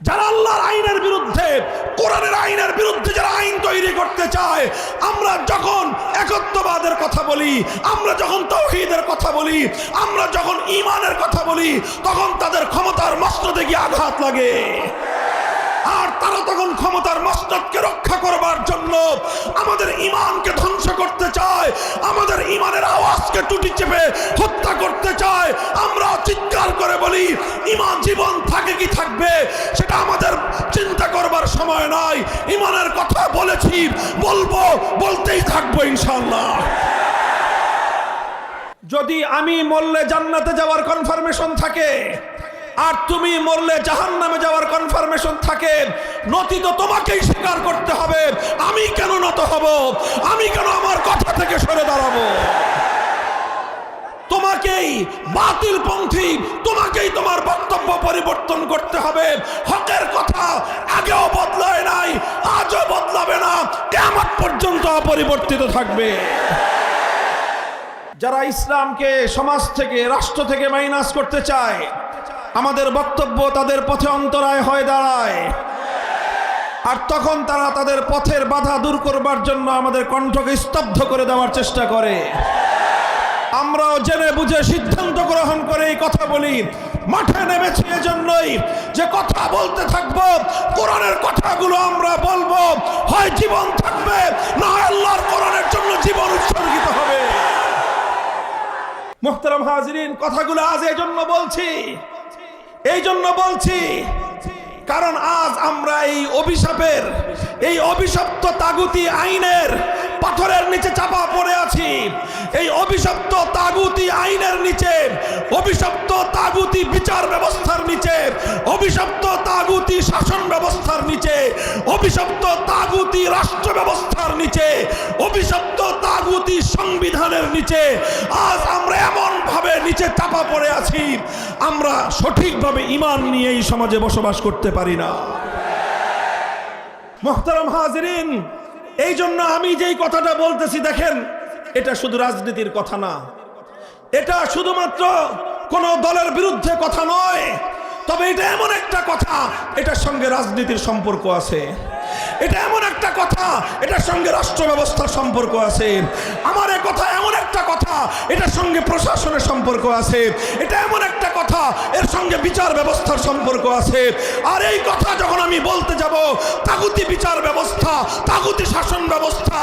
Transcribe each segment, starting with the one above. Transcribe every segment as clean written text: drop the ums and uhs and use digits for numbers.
যারা আল্লাহর আইনের বিরুদ্ধে, কোরআনের আইনের বিরুদ্ধে যারা আইন তৈরি করতে চায়, আমরা যখন একত্ববাদের কথা বলি, আমরা যখন তাওহীদের কথা বলি, আমরা যখন ঈমানের কথা বলি, তখন তাদের ক্ষমতার মসনদে গিয়ে আঘাত লাগে। আর তারা তখন ক্ষমতার মসনদকে রক্ষা করবার জন্য আমাদের ঈমানকে ধ্বংস করতে চায়, আমাদের ঈমানের আওয়াজকে টুটি চেপে হত্যা করতে চায়। আমরা চিৎকার করে বলি, ঈমান জীবন থাকে কি থাকবে সেটা আমাদের চিন্তা করবার সময় নাই। ঈমানের কথা বলেছি, বলবো, বলতেই থাকবো ইনশাআল্লাহ। যদি আমি মরলে জান্নাতে যাওয়ার কনফার্মেশন থাকে আর তুমি মরলে জাহান্নামে যাওয়ার কনফার্মেশন থাকে, নতি তো তোমাকেই স্বীকার করতে হবে। আমি কেন নত হব? আমি কেন আমার কথা থেকে সরে দাঁড়াবো? তোমাকেই বাতিলপন্থী, তোমাকেই তোমার বক্তব্য পরিবর্তন করতে হবে। হকের কথা আগেও বদলায় নাই, আজও বদলাবে না, কিয়ামত পর্যন্ত অপরিবর্তিত থাকবে। যারা ইসলামকে সমাজ থেকে, রাষ্ট্র থেকে মাইনাস করতে চায়, আমাদের বক্তব্য তাদের পথে অন্তরায় হয়ে দাঁড়ায়। আর তখন তারা তাদের পথের বাধা দূর করবার জন্য আমাদের কণ্ঠকে স্তব্ধ করে দেওয়ার চেষ্টা করে। আমরাও জেনে বুঝে সিদ্ধান্ত গ্রহণ করে এই কথা বলি। মাঠে নেমেছি এজন্যই যে কথা বলতে থাকবো, কোরআনের কথাগুলো আমরা বলবো। হয় জীবন থাকবে, না আল্লাহর কোরআনের জন্য জীবন উৎসর্গিত হবে। মুহতারাম হাজিরিন, কথাগুলো আজ এই জন্য বলছি কারণ আজ আমরা এই অভিশপ্ত তাগুতি আইনের পাথরের নিচে চাপা পড়ে আছি। এই অভিশপ্ত তাগুতি আইনের নিচে, অভিশপ্ত তাগুতি বিচার ব্যবস্থার নিচে, অভিশপ্ত তাগুতি শাসন ব্যবস্থার নিচে, অভিশপ্ত তাগুতি রাষ্ট্র ব্যবস্থার নিচে, অভিশপ্ত তাগুতি সংবিধানের নিচে আজ আমরা এমন ভাবে নিচে চাপা পড়ে আছি, আমরা সঠিকভাবে ঈমান নিয়ে এই সমাজে বসবাস করতে পারি না। মুহতারাম হাজিরিন, এই জন্য আমি যেই কথাটা বলতেছি, দেখেন, এটা শুধু রাজনীতির কথা না, এটা শুধুমাত্র কোন দলের বিরুদ্ধে কথা নয়, তবে এটা এমন একটা কথা, এটার সঙ্গে রাজনীতির সম্পর্ক আছে। এটা এমন একটা কথা, এটার সঙ্গে রাষ্ট্র ব্যবস্থার সম্পর্ক আছে। আমার এই কথা এমন একটা কথা, এটার সঙ্গে প্রশাসনের সম্পর্ক আছে। এটা এমন একটা কথা, এর সঙ্গে বিচার ব্যবস্থার সম্পর্ক আছে। আর এই কথা যখন আমি বলতে যাব, তাগুতি বিচার ব্যবস্থা, তাগুতি শাসন ব্যবস্থা,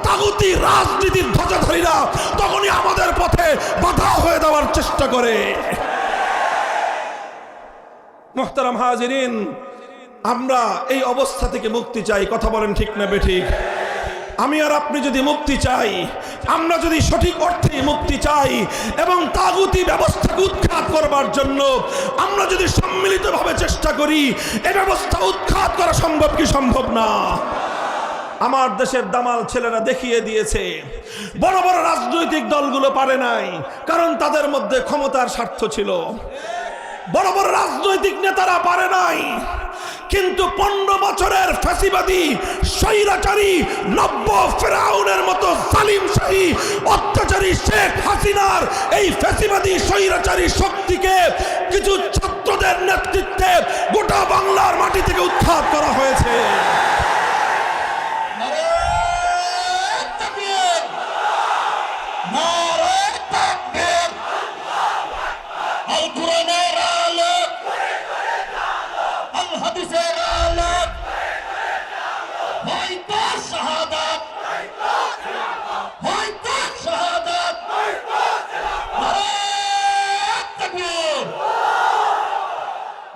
তাগুতি রাজনীতির ধ্বজাধারীরা তখনই আমাদের পথে বাধা হয়ে দেওয়ার চেষ্টা করে। মুহতারাম হাজিরিন, আমরা এই অবস্থা থেকে মুক্তি চাই। কথা বলেন ঠিক না বেঠিক? আমি আর আপনি যদি মুক্তি চাই, আমরা যদি সঠিক অর্থে মুক্তি চাই এবং তাগুতি ব্যবস্থাকে উৎখাত করবার জন্য আমরা যদি সম্মিলিতভাবে চেষ্টা করি, এই ব্যবস্থা উৎখাত করা সম্ভব কি সম্ভব না? আমার দেশের দামাল ছেলেরা দেখিয়ে দিয়েছে, বড় বড় রাজনৈতিক দলগুলো পারে নাই, কারণ তাদের মধ্যে ক্ষমতার স্বার্থ ছিল। বড় বড় রাজনৈতিক নেতারা পারে নাই, কিন্তু 15 বছরের ফ্যাসিবাদী স্বৈরাচারী নব্য ফেরাউনের মতো জালিমশাহী অত্যাচারী শেখ হাসিনার এই ফ্যাসিবাদী স্বৈরাচারী শক্তিকে কিছু ছাত্রদের নেতৃত্বে গোটা বাংলার মাটি থেকে উৎখাত করা হয়েছে।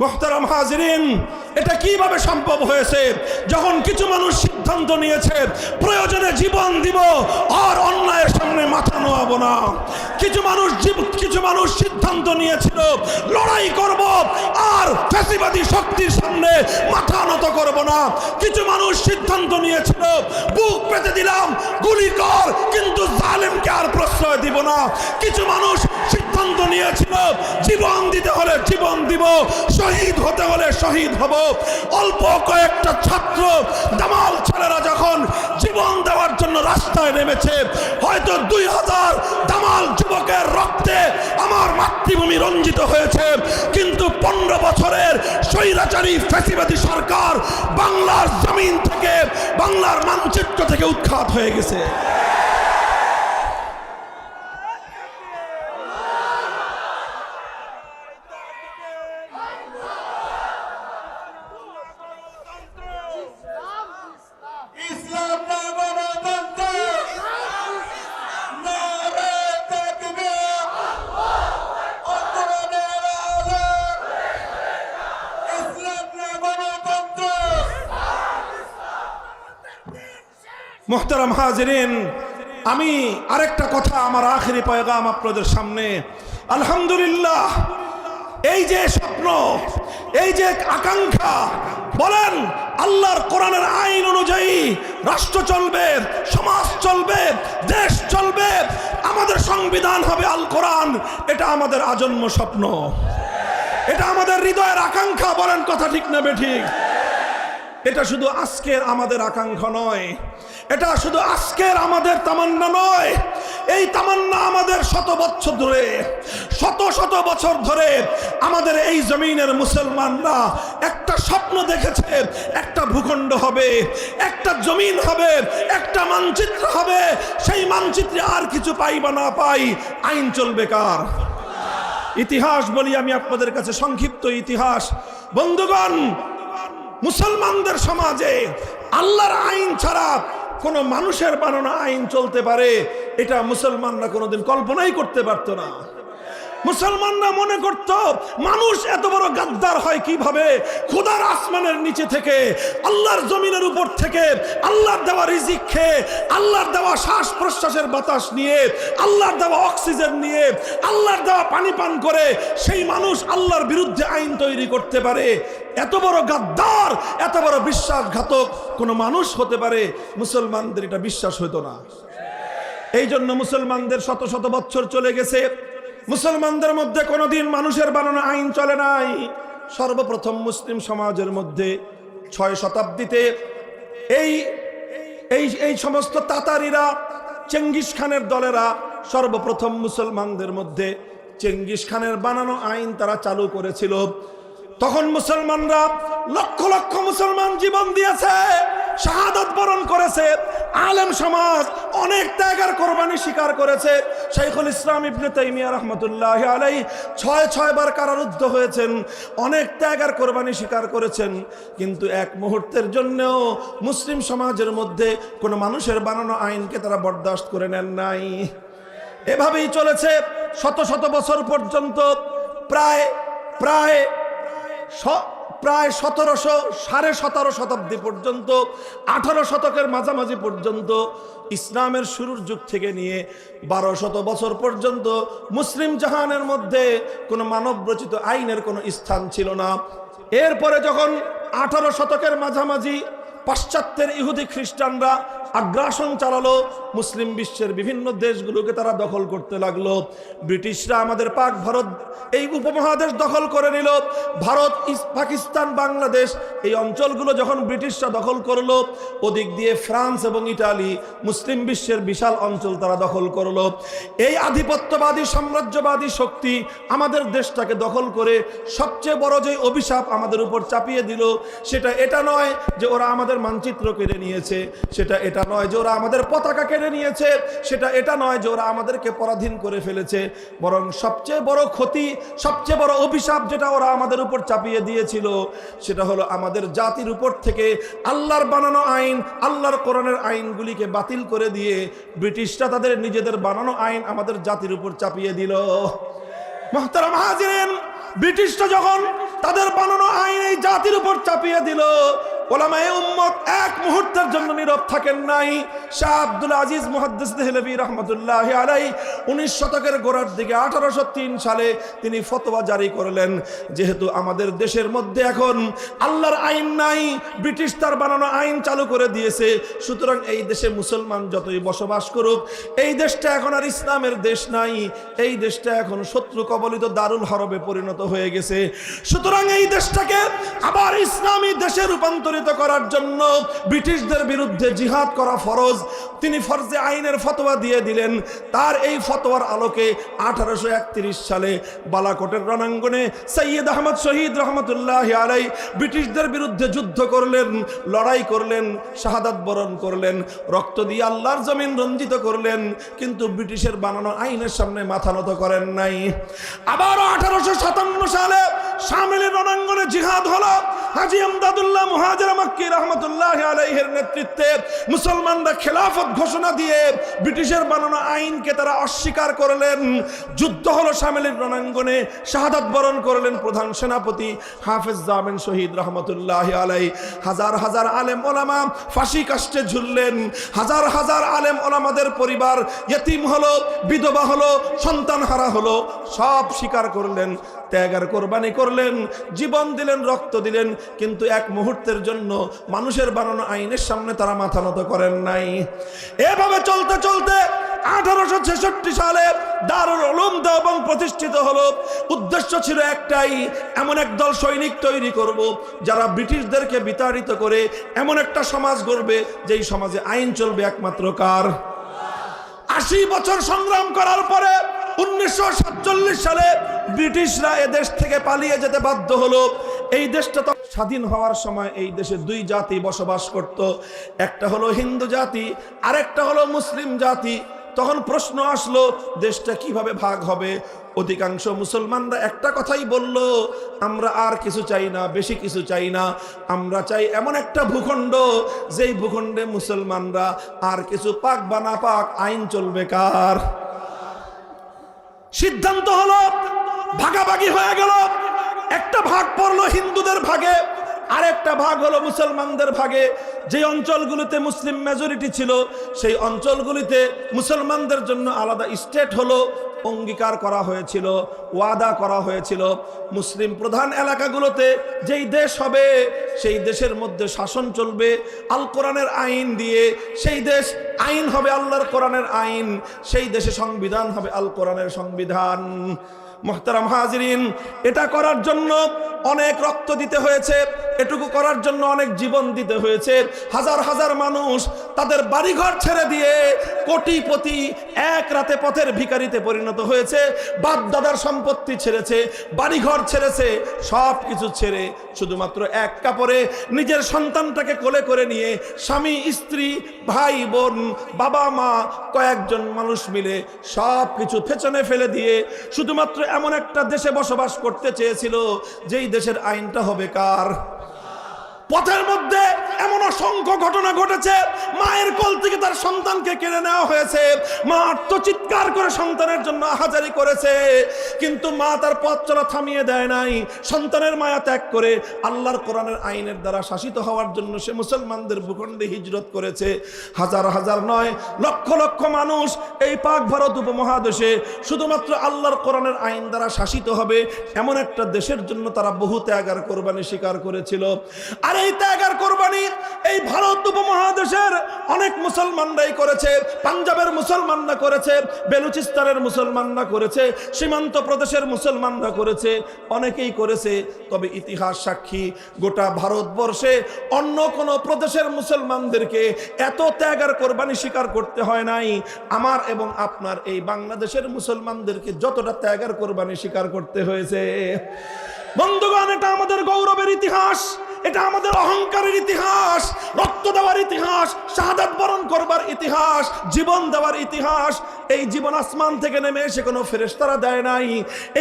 মুহতারাম হাজিরিন, এটা কিভাবে সম্ভব হয়েছে? যখন কিছু মানুষ সিদ্ধান্ত নিয়েছে প্রয়োজনে জীবন দিব আর অন্যায়ের সামনে মাথা নোয়াবো না। কিছু মানুষ সিদ্ধান্ত নিয়েছিল লড়াই করব আর ফ্যাসিবাদী শক্তির সামনে মাথা নত করব না। কিছু মানুষ সিদ্ধান্ত নিয়েছিল বুক পেতে দিলাম, গুলি কর, কিন্তু জালেমকে আর প্রশ্রয় দিব না। কিছু মানুষ সিদ্ধান্ত নিয়েছিল জীবন দিতে হলে জীবন দিব, শহীদ হতে হলে শহীদ হব। অল্প কয়েকটা ছাত্র দামাল ছেলেরা যখন জীবন দেওয়ার জন্য রাস্তায় নেমেছে, হয়তো 2000 দামাল যুবকের রক্তে আমার মাতৃভূমি রঞ্জিত হয়েছে, কিন্তু 15 বছরের স্বৈরাচারী ফ্যাসিবাদী সরকার বাংলার জমিন থেকে, বাংলার মানচিত্র থেকে উৎখাত হয়ে গেছে। মুহতারাম হাজিরিন, আমি আরেকটা কথা, আমার আখেরি পয়গাম আপনাদের সামনে। আলহামদুলিল্লাহ, এই যে স্বপ্ন, এই যে আকাঙ্ক্ষা, বলেন আল্লাহর কোরআনের আইন অনুযায়ী রাষ্ট্র চলবে, সমাজ চলবে, দেশ চলবে, আমাদের সংবিধান হবে আল কোরআন, এটা আমাদের আজন্ম স্বপ্ন, এটা আমাদের হৃদয়ের আকাঙ্ক্ষা। বলেন কথা ঠিক না বেঠিক? এটা শুধু আজকের আমাদের আকাঙ্ক্ষা নয়, এটা শুধু আজকের আমাদের তামান্না নয়, এই তামান্না আমাদের শত বছর ধরে, শত শত বছর ধরে আমাদের এই জমিনের মুসলমানরা একটা স্বপ্ন দেখেছে, একটা ভূখণ্ড হবে, একটা জমিন হবে, একটা মানচিত্র হবে। সেই মানচিত্রে আর কিছু পাই বা না পাই, আইন চলবে কার? ইতিহাস বলি আমি আপনাদের কাছে, সংক্ষিপ্ত ইতিহাস। বন্ধুগণ, মুসলমানদের সমাজে আল্লাহর আইন ছাড়া কোন মানুষের বানানো আইন চলতে পারে, এটা মুসলমানরা কোনোদিন কল্পনাই করতে পারত না। মুসলমানরা মনে করত মানুষ এত বড় গাদ্দার হয় কিভাবে? খোদার আসমানের নিচে থেকে, আল্লাহর জমিনের উপর থেকে, আল্লাহর দেওয়া রিজিক খেয়ে, আল্লাহর দেওয়া শ্বাস প্রশ্বাসের বাতাস নিয়ে, আল্লাহর দেওয়া অক্সিজেন নিয়ে, আল্লাহর দেওয়া পানি পান করে সেই মানুষ আল্লাহর বিরুদ্ধে আইন তৈরি করতে পারে। এত বড় গাদ্দার, এত বড় বিশ্বাসঘাতক কোন মানুষ হতে পারে? মুসলমানদের এটা বিশ্বাস হতো না। এই জন্য মুসলমানদের শত শত বছর চলে গেছে, মুসলমানদের মধ্যে কোনোদিন মানুষের বানানো আইন চলে নাই। সর্বপ্রথম মুসলিম সমাজের মধ্যে 6 শতাব্দীতে এই সমস্ত তাতারিরা, চেঙ্গিস খানের দলেরা সর্বপ্রথম মুসলমানদের মধ্যে চেঙ্গিস খানের বানানো আইন তারা চালু করেছিল। তখন মুসলমানরা লক্ষ লক্ষ মুসলমান জীবন দিয়েছে, শাহাদাত বরণ করেছে, আলেম সমাজ অনেক ত্যাগের কোরবানি স্বীকার করেছে। শাইখুল ইসলাম ইবনে তাইমিয়া রাহমাতুল্লাহি আলাইহি 6 বার কারারুদ্ধ হয়েছেন, অনেক ত্যাগের কোরবানি স্বীকার করেছেন, কিন্তু এক মুহূর্তের জন্যও মুসলিম সমাজের মধ্যে কোনো মানুষের বানানো আইনকে তারা বরদাস্ত করে নেন নাই। এভাবেই চলেছে শত শত বছর পর্যন্ত। প্রায় 1750 শতাব্দী পর্যন্ত, 18 শতকের মাঝামাঝি পর্যন্ত, ইসলামের শুরুর যুগ থেকে নিয়ে 1200 বছর পর্যন্ত মুসলিম জাহানের মধ্যে কোনো মানব রচিত আইনের কোনো স্থান ছিল না। এরপরে যখন 18 শতকের মাঝামাঝি পাশ্চাত্যের ইহুদি খ্রিস্টানরা আগ্রাসন চালালো, মুসলিম বিশ্বের বিভিন্ন দেশগুলোকে তারা দখল করতে লাগলো। ব্রিটিশরা আমাদের পাক ভারত এই উপমহাদেশ দখল করে নিল। ভারত, পাকিস্তান, বাংলাদেশ এই অঞ্চলগুলো যখন ব্রিটিশরা দখল করলো, ওদিক দিয়ে ফ্রান্স এবং ইটালি মুসলিম বিশ্বের বিশাল অঞ্চল তারা দখল করলো। এই আধিপত্যবাদী সাম্রাজ্যবাদী শক্তি আমাদের দেশটাকে দখল করে সবচেয়ে বড় যে অভিশাপ আমাদের উপর চাপিয়ে দিল, সেটা এটা নয় যে ওরা আমাদের মানচিত্র কেড়ে নিয়েছে, সেটা এটা নয় যে ওরা আমাদের পতাকা কেড়ে নিয়েছে, সেটা এটা নয় যে ওরা আমাদেরকে পরাধীন করে ফেলেছে, বরং সবচেয়ে বড় ক্ষতি, সবচেয়ে বড় অভিশাপ যেটা ওরা আমাদের উপর চাপিয়ে দিয়েছিল, সেটা হলো আমাদের জাতির উপর থেকে আল্লাহর বানানো আইন, আল্লাহর কোরআনের আইনগুলিকে বাতিল করে দিয়ে ব্রিটিশরা তাদের নিজেদের বানানো আইন আমাদের জাতির উপর চাপিয়ে দিল। মুহতারাম হাজিরিন, ব্রিটিশরা যখন তাদের বানানো আইন এই জাতির উপর চাপিয়ে দিল, ওলামায়ে উম্মত এক মুহূর্তের জন্য নীরব থাকেন নাই। শাহ আব্দুল আজিজ মুহাদ্দিস দেহলভী রাহমাতুল্লাহি আলাইহি 19 শতকের গোড়ার দিকে 1803 সালে তিনি ফতোয়া জারি করলেন, যেহেতু আমাদের দেশের মধ্যে এখন আল্লাহর আইন নাই, ব্রিটিশ তার বানানো আইন চালু করে দিয়েছে, সুতরাং এই দেশে মুসলমান যতই বসবাস করুক, এই দেশটা এখন আর ইসলামের দেশ নাই, এই দেশটা এখন শত্রু কবলিত দারুল হরবে পরিণত হয়ে গেছে। সুতরাং এই দেশটাকে আবার ইসলামী দেশে রূপান্তরিত করার জন্য ব্রিটিশদের বিরুদ্ধে জিহাদ করা ফরজ। তিনি ফরজে আইনের ফতোয়া দিয়ে দিলেন। তার এই ফতোয়ার আলোকে 1831 সালে বালাকোটের রণাঙ্গনে সৈয়দ আহমদ শহীদ রহমতুল্লাহ আলাইহি ব্রিটিশদের বিরুদ্ধে যুদ্ধ করলেন, লড়াই করলেন, শাহাদাত বরণ করলেন, রক্ত দিয়ে আল্লাহর জমিন রঞ্জিত করলেন, কিন্তু ব্রিটিশের বানানো আইনের সামনে মাথা নত করেন নাই। আবার 1857 সালে শামিলের রণাঙ্গনে জিহাদ হলো। হাজী আমদাদুল্লাহ মুহাজির মক্কি রহমতুল্লাহ আলাইহির নেতৃত্বে মুসলমানরা খেলাফত ঘোষণা দিয়ে ব্রিটিশের বানানো আইনকে তারা অস্বীকার করলেন। যুদ্ধ হলো শামিলের রণাঙ্গনে, শাহাদাত বরণ করলেন প্রধান সেনাপতি হাফেজ জামিন শহীদ রহমতুল্লাহ আলাইহি। হাজার হাজার আলেম ওলামা ফাঁসি কাষ্টে ঝুললেন, হাজার হাজার আলেম ওলামাদের পরিবার ইতিম হলো, বিধবা হলো, সন্তান হারা হলো, সব স্বীকার করলেন, ত্যাগ আর কোরবানি করলেন, জীবন দিলেন, রক্ত দিলেন, কিন্তু এক মুহূর্তের জন্য মানুষের বানানো আইনের সামনে তারা মাথা নত করেন নাই। এভাবে চলতে চলতে 1866 সালে দারুল উলুম দেওবন্দ প্রতিষ্ঠিত হলো। উদ্দেশ্য ছিল একটাই, এমন এক দল সৈনিক তৈরি করব যারা ব্রিটিশদেরকে বিতাড়িত করে এমন একটা সমাজ গড়বে যেই সমাজে আইন চলবে একমাত্র কার? 80 বছর সংগ্রাম করার পরে 1947 সালে ব্রিটিশরা এদেশ থেকে পালিয়ে যেতে বাধ্য হলো। এই দেশটা তো স্বাধীন হওয়ার সময় এই দেশে দুই জাতি বসবাস করত, একটা হলো হিন্দু জাতি, আরেকটা হলো মুসলিম জাতি। তখন প্রশ্ন আসলো দেশটা কিভাবে ভাগ হবে। অধিকাংশ মুসলমানরা একটা কথাই বলল, আমরা আর কিছু চাই না, বেশি কিছু চাই না, আমরা চাই এমন একটা ভূখণ্ড যেই ভূখণ্ডে মুসলমানরা আর কিছু পাক বা না পাক আইন চলবে কার? সিদ্ধান্ত হলো, ভাগাভাগি হয়ে গেল। একটা ভাগ পড়লো হিন্দুদের ভাগে, আরেকটা ভাগ হলো মুসলমানদের ভাগে। যে অঞ্চলগুলিতে মুসলিম মেজরিটি ছিল সেই অঞ্চলগুলিতে মুসলমানদের জন্য আলাদা স্টেট হলো, অঙ্গীকার করা হয়েছিল, ওয়াদা করা হয়েছিল। মুসলিম প্রধান এলাকাগুলোতে যেই দেশ হবে সেই দেশের মধ্যে শাসন চলবে আল কোরআনের আইন দিয়ে, সেই দেশ আইন হবে আল্লাহর কোরআনের আইন, সেই দেশে সংবিধান হবে আল কোরআনের সংবিধান। মুহতারাম হাজিরিন, এটা করার জন্য অনেক রক্ত দিতে হয়েছে, এটুকু করার জন্য অনেক জীবন দিতে হয়েছে। হাজার হাজার মানুষ তাদের বাড়িঘর ছেড়ে দিয়ে কোটিপতি এক রাতে পথের ভিখারিতে পরিণত হয়েছে, বাপ দাদার সম্পত্তি ছেড়েছে, বাড়িঘর ছেড়েছে, সব কিছু ছেড়ে শুধুমাত্র এক কাপড়ে নিজের সন্তানটাকে কোলে করে নিয়ে স্বামী স্ত্রী ভাই বোন বাবা মা কয়েকজন মানুষ মিলে সব কিছু পেছনে ফেলে দিয়ে শুধুমাত্র এমন একটা দেশে বসবাস করতে চেয়েছিল যেই দেশের আইনটা হবে কার? পথের মধ্যে এমন অসংখ্য ঘটনা ঘটেছে, মায়ের কোল থেকে তার সন্তানকে কেড়ে নেওয়া হয়েছে, মা আত্মচিৎকার করে সন্তানের জন্য আহাজারি করেছে, কিন্তু মা তার পথ চলা থামিয়ে দেয় নাই। সন্তানের মায়া ত্যাগ করে আল্লাহর কোরআনের আইনের দ্বারা শাসিত হওয়ার জন্য সে মুসলমানদের ভূখণ্ডে হিজরত করেছে। হাজার হাজার নয়, লক্ষ লক্ষ মানুষ এই পাক ভারত উপমহাদেশে শুধুমাত্র আল্লাহর কোরআনের আইন দ্বারা শাসিত হবে এমন একটা দেশের জন্য তারা বহু ত্যাগ আর কোরবানি স্বীকার করেছিল। আর এই ত্যাগ আর কোরবানি এই ভারত উপমহাদেশের অনেক মুসলমানরাই করেছে। পাঞ্জাবের মুসলমানরা করেছে, বেলুচিস্তানের মুসলমানরা করেছে, সীমান্ত প্রদেশের মুসলমানরা করেছে, অনেকেই করেছে। তবে ইতিহাস সাক্ষী গোটা ভারতবর্ষে অন্য কোন প্রদেশের মুসলমানদেরকে এত ত্যাগ আর কোরবানি স্বীকার করতে হয় নাই আমার এবং আপনার এই বাংলাদেশের মুসলমানদেরকে যতটা ত্যাগ আর কোরবানি স্বীকার করতে হয়েছে। বন্ধুগণ, এটা আমাদের গৌরবের ইতিহাস, এটা আমাদের অহংকারের ইতিহাস, রক্ত দেওয়ার ইতিহাস, শাহাদাত বরণ করবার ইতিহাস, জীবন দেওয়ার ইতিহাস। এই জীবন আসমান থেকে নেমে এসে কোনো ফেরেশতারা দেয় নাই।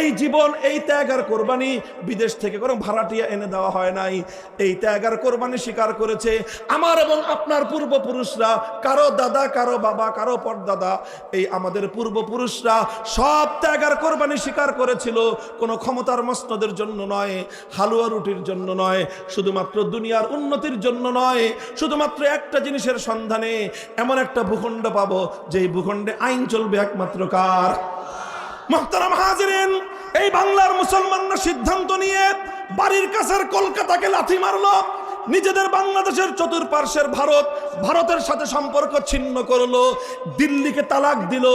এই জীবন, এই ত্যাগ আর কোরবানি বিদেশ থেকে কোনো ভাড়াটিয়া এনে দেওয়া হয় নাই। এই ত্যাগ আর কোরবানি স্বীকার করেছে আমার এবং আপনার পূর্বপুরুষরা। কারো দাদা, কারো বাবা, কারো পরদাদা, এই আমাদের পূর্বপুরুষরা সব ত্যাগ আর কোরবানি স্বীকার করেছিল। কোনো ক্ষমতার মসনদের জন্য নয়, হালুয়া রুটির জন্য নয়, শুধুমাত্র দুনিয়ার উন্নতির জন্য নয়, শুধুমাত্র একটা জিনিসের সন্ধানে, এমন একটা ভূখণ্ড পাবো যেই ভূখণ্ডে আইন চলবে একমাত্র কার? মুহতারাম হাজিরিন, এই বাংলার মুসলমানরা সিদ্ধান্ত নিয়ে বাড়ির কাছের কলকাতাকে লাথি মারলো, নিজেদের বাংলাদেশের চতুর্পার্শ্বের ভারতের সাথে সম্পর্ক ছিন্ন করলো, দিল্লিকে তালাক দিল,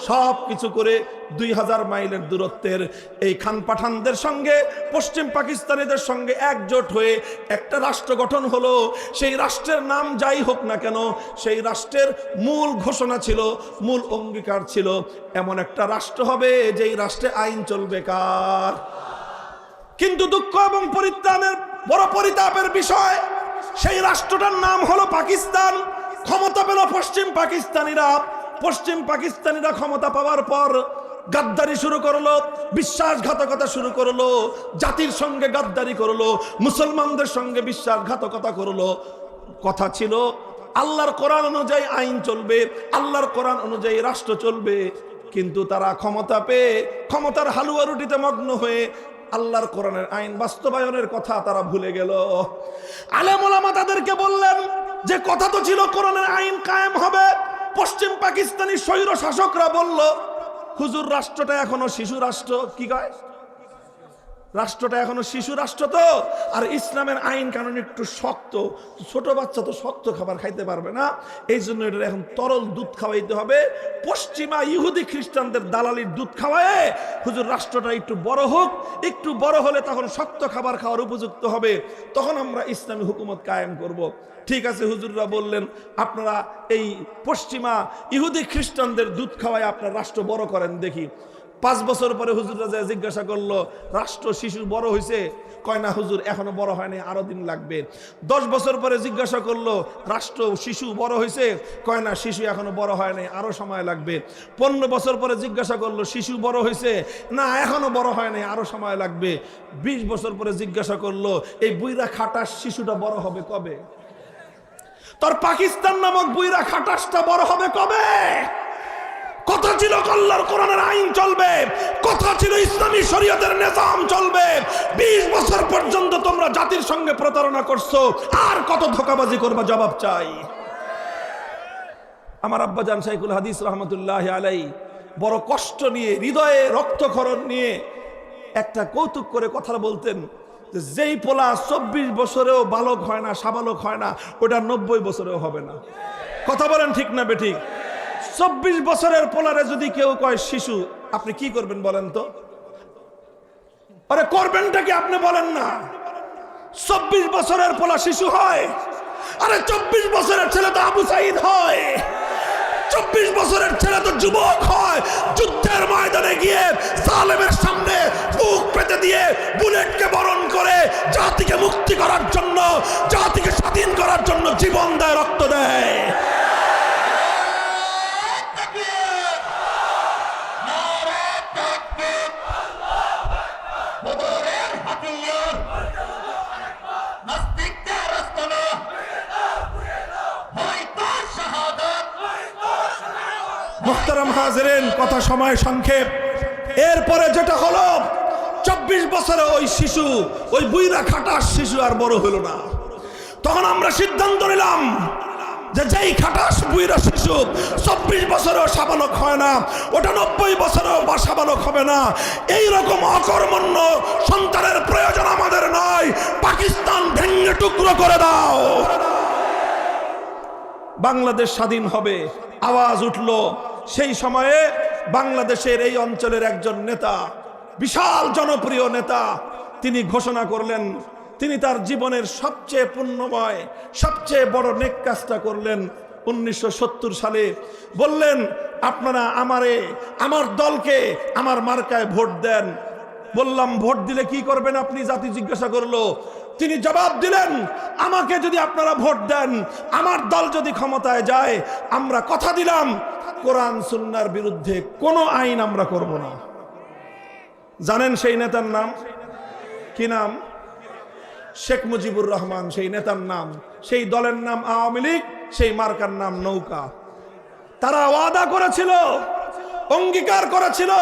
সব কিছু করে 2000 মাইলের দূরত্বের এই খান পাঠানদের সঙ্গে পশ্চিম পাকিস্তানিদের সঙ্গে একজোট হয়ে একটা রাষ্ট্র গঠন হলো। সেই রাষ্ট্রের নাম যাই হোক না কেন, সেই রাষ্ট্রের মূল ঘোষণা ছিল, মূল অঙ্গীকার ছিল, এমন একটা রাষ্ট্র হবে যেই রাষ্ট্রে আইন চলবে কার? কিন্তু দুঃখ এবং পরিত্রাণের বড় পরিতাপের বিষয়, সেই রাষ্ট্রটার নাম হলো পাকিস্তান। ক্ষমতা পেল পশ্চিম পাকিস্তানিরা। পশ্চিম পাকিস্তানিরা ক্ষমতা পাওয়ার পর গাদ্দারি শুরু করলো, বিশ্বাসঘাতকতা শুরু করলো, জাতির সঙ্গে গাদ্দারি করলো, মুসলমানদের সঙ্গে বিশ্বাসঘাতকতা করলো। কথা ছিল আল্লাহর কোরআন অনুযায়ী আইন চলবে, আল্লাহর কোরআন অনুযায়ী রাষ্ট্র চলবে। কিন্তু তারা ক্ষমতা পেয়ে ক্ষমতার হালুয়া রুটিতে মগ্ন হয়ে আল্লাহর কোরআনের আইন বাস্তবায়নের কথা তারা ভুলে গেল। আলেম ওলামা তাদেরকে বললেন যে কথা তো ছিল কোরআনের আইন কায়েম হবে। পশ্চিম পাকিস্তানি স্বৈর শাসকরা বলল, হুজুর রাষ্ট্রটা এখনো শিশু রাষ্ট্র। কি কয়? রাষ্ট্রটা এখনো শিশু রাষ্ট্র তো, আর ইসলামের আইন কানুন একটু শক্ত, ছোট বাচ্চা তো শক্ত খাবার খাইতে পারবে না, এই জন্য এটা এখন তরল দুধ খাওয়াইতে হবে। পশ্চিমা ইহুদি খ্রিস্টানদের দালালির দুধ খাওয়ায় হুজুর রাষ্ট্রটা একটু বড় হোক, একটু বড় হলে তখন শক্ত খাবার খাওয়ার উপযুক্ত হবে, তখন আমরা ইসলামী হুকুমত কায়েম করব। ঠিক আছে, হুজুররা বললেন আপনারা এই পশ্চিমা ইহুদি খ্রিস্টানদের দুধ খাওয়ায় আপনার রাষ্ট্র বড় করেন দেখি। 5 বছর পরে হুজুররা যায় জিজ্ঞাসা করলো, রাষ্ট্র শিশু বড় হয়েছে? কয় না হুজুর, এখনো বড় হয়নি, আরো দিন লাগবে। 10 বছর পরে জিজ্ঞাসা করলো, রাষ্ট্র শিশু বড় হয়েছে? কয় না শিশু এখনো বড় হয়নি, আরো সময় লাগবে। 15 বছর পরে জিজ্ঞাসা করলো, শিশু বড় হয়েছে? না এখনো বড় হয়নি, আরো সময় লাগবে। 20 বছর পরে জিজ্ঞাসা করলো, এই বুইরা খাটাস শিশুটা বড় হবে কবে? তোর পাকিস্তান নামক বুইরা খাটাসটা বড় হবে কবে? কথা ছিল আল্লাহর কোরআনের আইন চলবে, কথা ছিল ইসলামী শরীয়তের নিজাম চলবে। 20 বছর পর্যন্ত তোমরা জাতির সঙ্গে প্রতারণা করছো, আর কত ধোঁকাবাজি করবা? জবাব চাই। আমার আব্বাজান শাইখুল হাদিস রহমতুল্লাহ আলাই বড় কষ্ট নিয়ে, হৃদয়ে রক্তক্ষরণ নিয়ে একটা কৌতুক করে কথা বলতেন, যেই পোলা 24 বছরেও বালক হয় না, সাবালক হয় না, ওটা 90 বছরেও হবে না। কথা বলেন ঠিক না বেঠিক? 24 বছরের পোলারে যদি কেউ কয় শিশু, আপনি কি করবেন বলেন তো? আরে করবেনটা কি আপনি বলেন না? 24 বছরের পোলা শিশু হয়? আরে 24 বছরের ছেলে তো আবু সাইদ হয়, 24 বছরের ছেলে তো যুবক হয়। যুদ্ধের ময়দানে গিয়ে জালেমের সামনে বুক পেতে দিয়ে বুলেটকে বরণ করে জাতিকে মুক্তি করার জন্য, জাতিকে স্বাধীন করার জন্য জীবন দেয়, রক্ত দেয়। মুহতারাম হাজিরিন, কথা সময় সংক্ষেপ। এরপরে যেটা হলো, 24 বছরে ওই শিশু, ওই বুইরা খাটাস শিশু আর বড় হলো না। তখন আমরা সিদ্ধান্ত নিলাম যে যেই খাটাস বুইরা শিশু 24 বছরেও সাবালক হয় না, ওটা 90 বছরেও বা সাবালক হবে না। এইরকম অকর্মণ্য সন্তানের প্রয়োজন আমাদের নয়। পাকিস্তান ভেঙে টুকরো করে দাও, বাংলাদেশ স্বাধীন হবে। আওয়াজ উঠল। সেই সময়ে বাংলাদেশের এই অঞ্চলের একজন নেতা, বিশাল জনপ্রিয় নেতা, তিনি ঘোষণা করলেন, তিনি তার জীবনের সবচেয়ে পুণ্যময়, সবচেয়ে বড় নেক কাজটা করলেন 1970 সালে। বললেন, আপনারা আমার দলকে আমার মার্কায় ভোট দেন। বললাম, ভোট দিলে কি করবেন আপনি? জাতি জিজ্ঞাসা করলো। তিনি জবাব দিলেন, আমাকে যদি আপনারা ভোট দেন, আমার দল যদি ক্ষমতায় যায়, আমরা কথা দিলাম কোরআন সুন্নাহর বিরুদ্ধে কোনো আইন আমরা করব না। জানেন সেই নেতার নাম কি? নাম শেখ মুজিবুর রহমান। সেই নেতার নাম, সেই দলের নাম আওয়ামী লীগ, সেই মার্কার নাম নৌকা। তারা ওয়াদা করেছিল, অঙ্গীকার করেছিল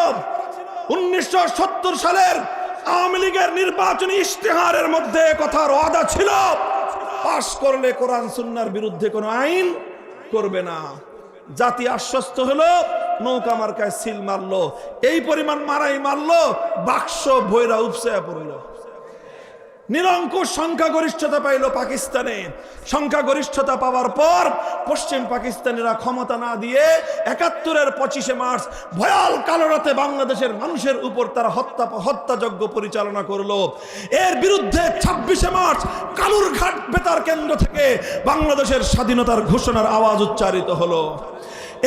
1970 সালের আওয়ামী লীগের নির্বাচনী ইশতেহারের মধ্যে কথার ওয়াদা ছিল, পাশ করলে কোরআন সুন্নাহর বিরুদ্ধে কোনো আইন করবে না। জাতি আশ্বস্ত হলো, নৌকা মার্কায় সিল মারলো। এই পরিমাণ মারাই মারলো, বাক্স ভৈরা উপসায়া পড়লো। নিরঙ্কুশ সংখ্যাগরিষ্ঠতা পাইল পাকিস্তানে। সংখ্যাগরিষ্ঠতা পাওয়ার পর পশ্চিম পাকিস্তানিরা ক্ষমতা না দিয়ে 71-এর 25শে মার্চ ভয়াল কালো রাতে বাংলাদেশের মানুষের উপর তারা হত্যাযজ্ঞ পরিচালনা করলো। এর বিরুদ্ধে 26শে মার্চ কালুরঘাট বেতার কেন্দ্র থেকে বাংলাদেশের স্বাধীনতার ঘোষণার আওয়াজ উচ্চারিত হলো।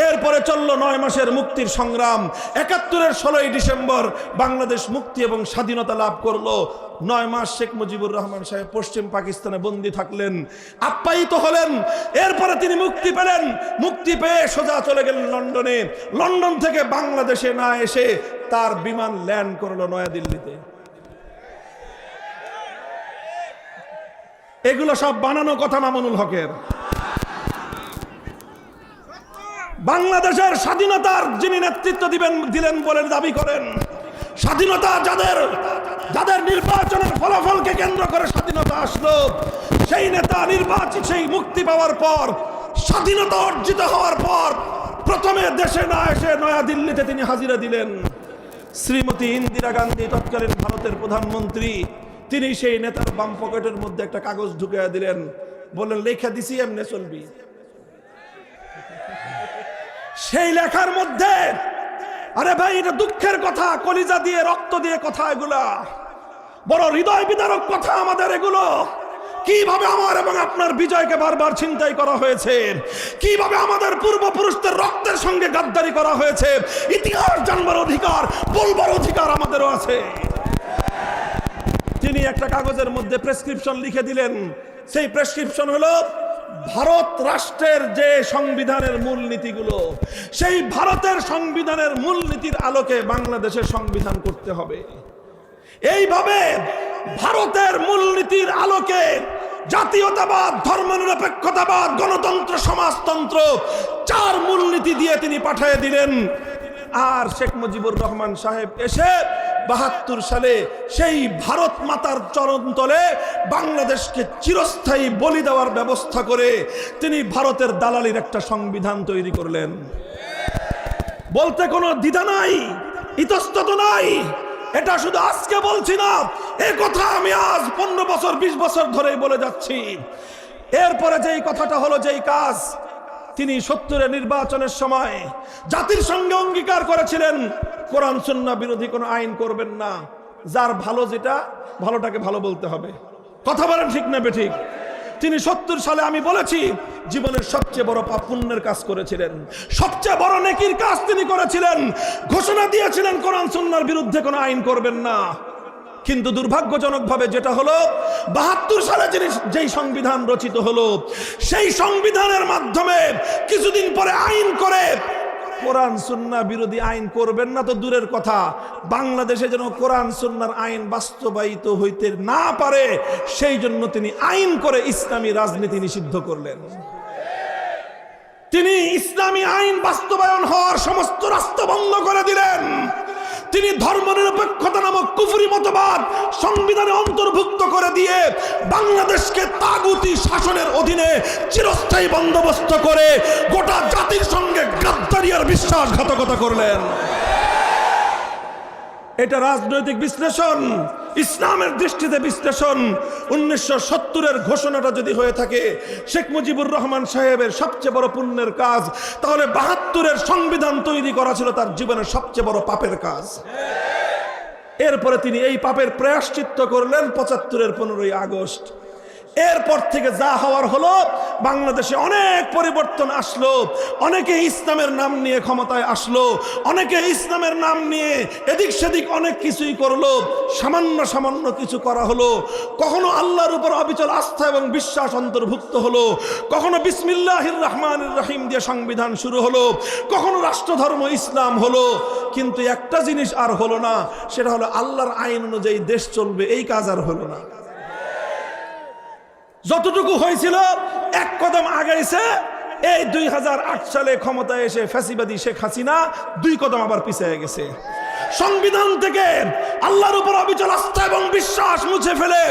এরপরে চলল 9 মাসের মুক্তির সংগ্রাম। 71-এর 16ই ডিসেম্বর বাংলাদেশ মুক্তি এবং স্বাধীনতা লাভ করলো। 9 মাস শেখ মুজিবুর রহমান সাহেব পশ্চিম পাকিস্তানে বন্দী থাকলেন, আপ্যায়িত হলেন। এরপরে তিনি মুক্তি পেলেন। মুক্তি পেয়ে সোজা চলে গেলেন লন্ডনে। লন্ডন থেকে বাংলাদেশে না এসে তার বিমান ল্যান্ড করলো নয়াদিল্লিতে। এগুলো সব বানানো কথা মামুনুল হকের। বাংলাদেশের স্বাধীনতার যিনি নেতৃত্ব দিলেন বলে দাবি করেন, স্বাধীনতা যাদের নির্বাচনের ফলাফলকে কেন্দ্র করে স্বাধীনতা আসলো, সেই নেতা নির্বাচিত, সেই মুক্তি পাওয়ার পর, স্বাধীনতা অর্জিত হওয়ার পর প্রথমে দেশে না এসে নয়াদিল্লিতে তিনি হাজিরা দিলেন। শ্রীমতী ইন্দিরা গান্ধী, তৎকালীন ভারতের প্রধানমন্ত্রী, তিনি সেই নেতার বাম পকেটের মধ্যে একটা কাগজ ঢুকিয়ে দিলেন, বললেন লেখা দিছি এমনি চলবি। সেই লেখার মধ্যে, আরে ভাই এটা দুঃখের কথা, কলিজা দিয়ে রক্ত দিয়ে কথা, এগুলা বড় হৃদয় বিদারক কথা আমাদের। এগুলো কিভাবে আমার এবং আপনার বিজয়কে বারবার ছিনতাই করা হয়েছে, কিভাবে আমাদের পূর্বপুরুষদের রক্তের সঙ্গে গাদ্দারি করা হয়েছে। ইতিহাস জানবার অধিকার, বলবার অধিকার আমাদেরও আছে। তিনি একটা কাগজের মধ্যে প্রেসক্রিপশন লিখে দিলেন। সেই প্রেসক্রিপশন হলো ভারত রাষ্ট্রের যে সংবিধানের মূলনীতিগুলো, সেই ভারতের সংবিধানের মূলনীতির আলোকে বাংলাদেশের সংবিধান করতে হবে। এইভাবে ভারতের মূলনীতির আলোকে জাতীয়তাবাদ, ধর্মনিরপেক্ষতাবাদ, গণতন্ত্র, সমাজতন্ত্র, 4 মূলনীতি দিয়ে তিনি পাঠিয়ে দিলেন। আর শেখ মুজিবুর রহমান সাহেব এসে 72 সালে সেই ভারত মাতার চরণ তলে বাংলাদেশকে চিরস্থায়ী বলি দেওয়ার ব্যবস্থা করে তিনি ভারতের দালালির একটা সংবিধান তৈরি করলেন। বলতে কোনো দ্বিধা নাই, ইতস্তত নাই। এটা শুধু আজকে বলছি না, এই কথা আমি আজ 15 বছর 20 বছর ধরেই বলে যাচ্ছি। এরপরে যেই কথাটা হলো, যেই কাজ তিনি 70-এর নির্বাচনের সময় জাতির সঙ্গে অঙ্গীকার করেছিলেন, কোরআন সুন্নাহ বিরোধী কোনো আইন করবেন না। যার ভালো যেটা, ভালোটাকে ভালো বলতে হবে। কথা বলেন ঠিক না বেঠিক? তিনি 70 সালে, আমি বলেছি, জীবনের সবচেয়ে বড় পুণ্যের কাজ করেছিলেন, সবচেয়ে বড় নেকির কাজ তিনি করেছিলেন। ঘোষণা দিয়েছিলেন কোরআন সুন্নাহর বিরুদ্ধে কোনো আইন করবেন না। কিন্তু দুর্ভাগ্যজনকভাবে যেটা হলো, 72 সালে যেই সংবিধান রচিত হলো, সেই সংবিধানের মাধ্যমে কিছুদিন পরে আইন করে কোরআন সুন্নাহ বিরোধী আইন করবেন না তো দূরের কথা, বাংলাদেশে যেন কোরআন সুন্নাহর আইন বাস্তবায়িত হইতে না পারে, সেই জন্য তিনি আইন করে ইসলামী রাজনীতি নিষিদ্ধ করলেন। তিনি ইসলামী আইন বাস্তবায়ন হওয়ার সমস্ত রাস্তা বন্ধ করে দিলেন। তিনি ধর্মনিরপেক্ষতা নামক কুফরি মতবাদ সংবিধানে অন্তর্ভুক্ত করে দিয়ে বাংলাদেশকে তাগুতি শাসনের অধীনে চিরস্থায়ী বন্দোবস্ত করে গোটা জাতির সঙ্গে গাদ্দারি আর বিশ্বাসঘাতকতা করলেন। এটা রাজনৈতিক বিশ্লেষণ, ইসলামের দৃষ্টিতে বিশ্লেষণ। 1970-এর ঘোষণাটা যদি হয়ে থাকে শেখ মুজিবুর রহমান সাহেবের সবচেয়ে বড় পুণ্যের কাজ, তাহলে 72-এর সংবিধান তৈরি করা ছিল তার জীবনের সবচেয়ে বড় পাপের কাজ। এরপরে তিনি এই পাপের প্রায়শ্চিত্ত করলেন 75-এর 15ই আগস্ট। এরপর থেকে যা হওয়ার হলো, বাংলাদেশে অনেক পরিবর্তন আসলো, অনেকে ইসলামের নাম নিয়ে ক্ষমতায় আসলো, অনেকে ইসলামের নাম নিয়ে এদিক সেদিক অনেক কিছুই করলো, সামান্য সামান্য কিছু করা হলো। কখনো আল্লাহর উপর অবিচল আস্থা এবং বিশ্বাস অন্তর্ভুক্ত হলো, কখনো বিসমিল্লাহির রহমানির রহিম দিয়ে সংবিধান শুরু হলো, কখনো রাষ্ট্রধর্ম ইসলাম হলো। কিন্তু একটা জিনিস আর হলো না, সেটা হলো আল্লাহর আইন অনুযায়ী দেশ চলবে, এই কাজ আর হলো না। যতটুকু হয়েছিল এক কদম আগাইছে এই 2008 সালে ক্ষমতায় এসে ফ্যাসিবাদী শেখ হাসিনা 2 কদম আবার পিছিয়ে গেছে। সংবিধান থেকে আল্লাহর উপর অবিচল আস্থা এবং বিশ্বাস মুছে ফেলে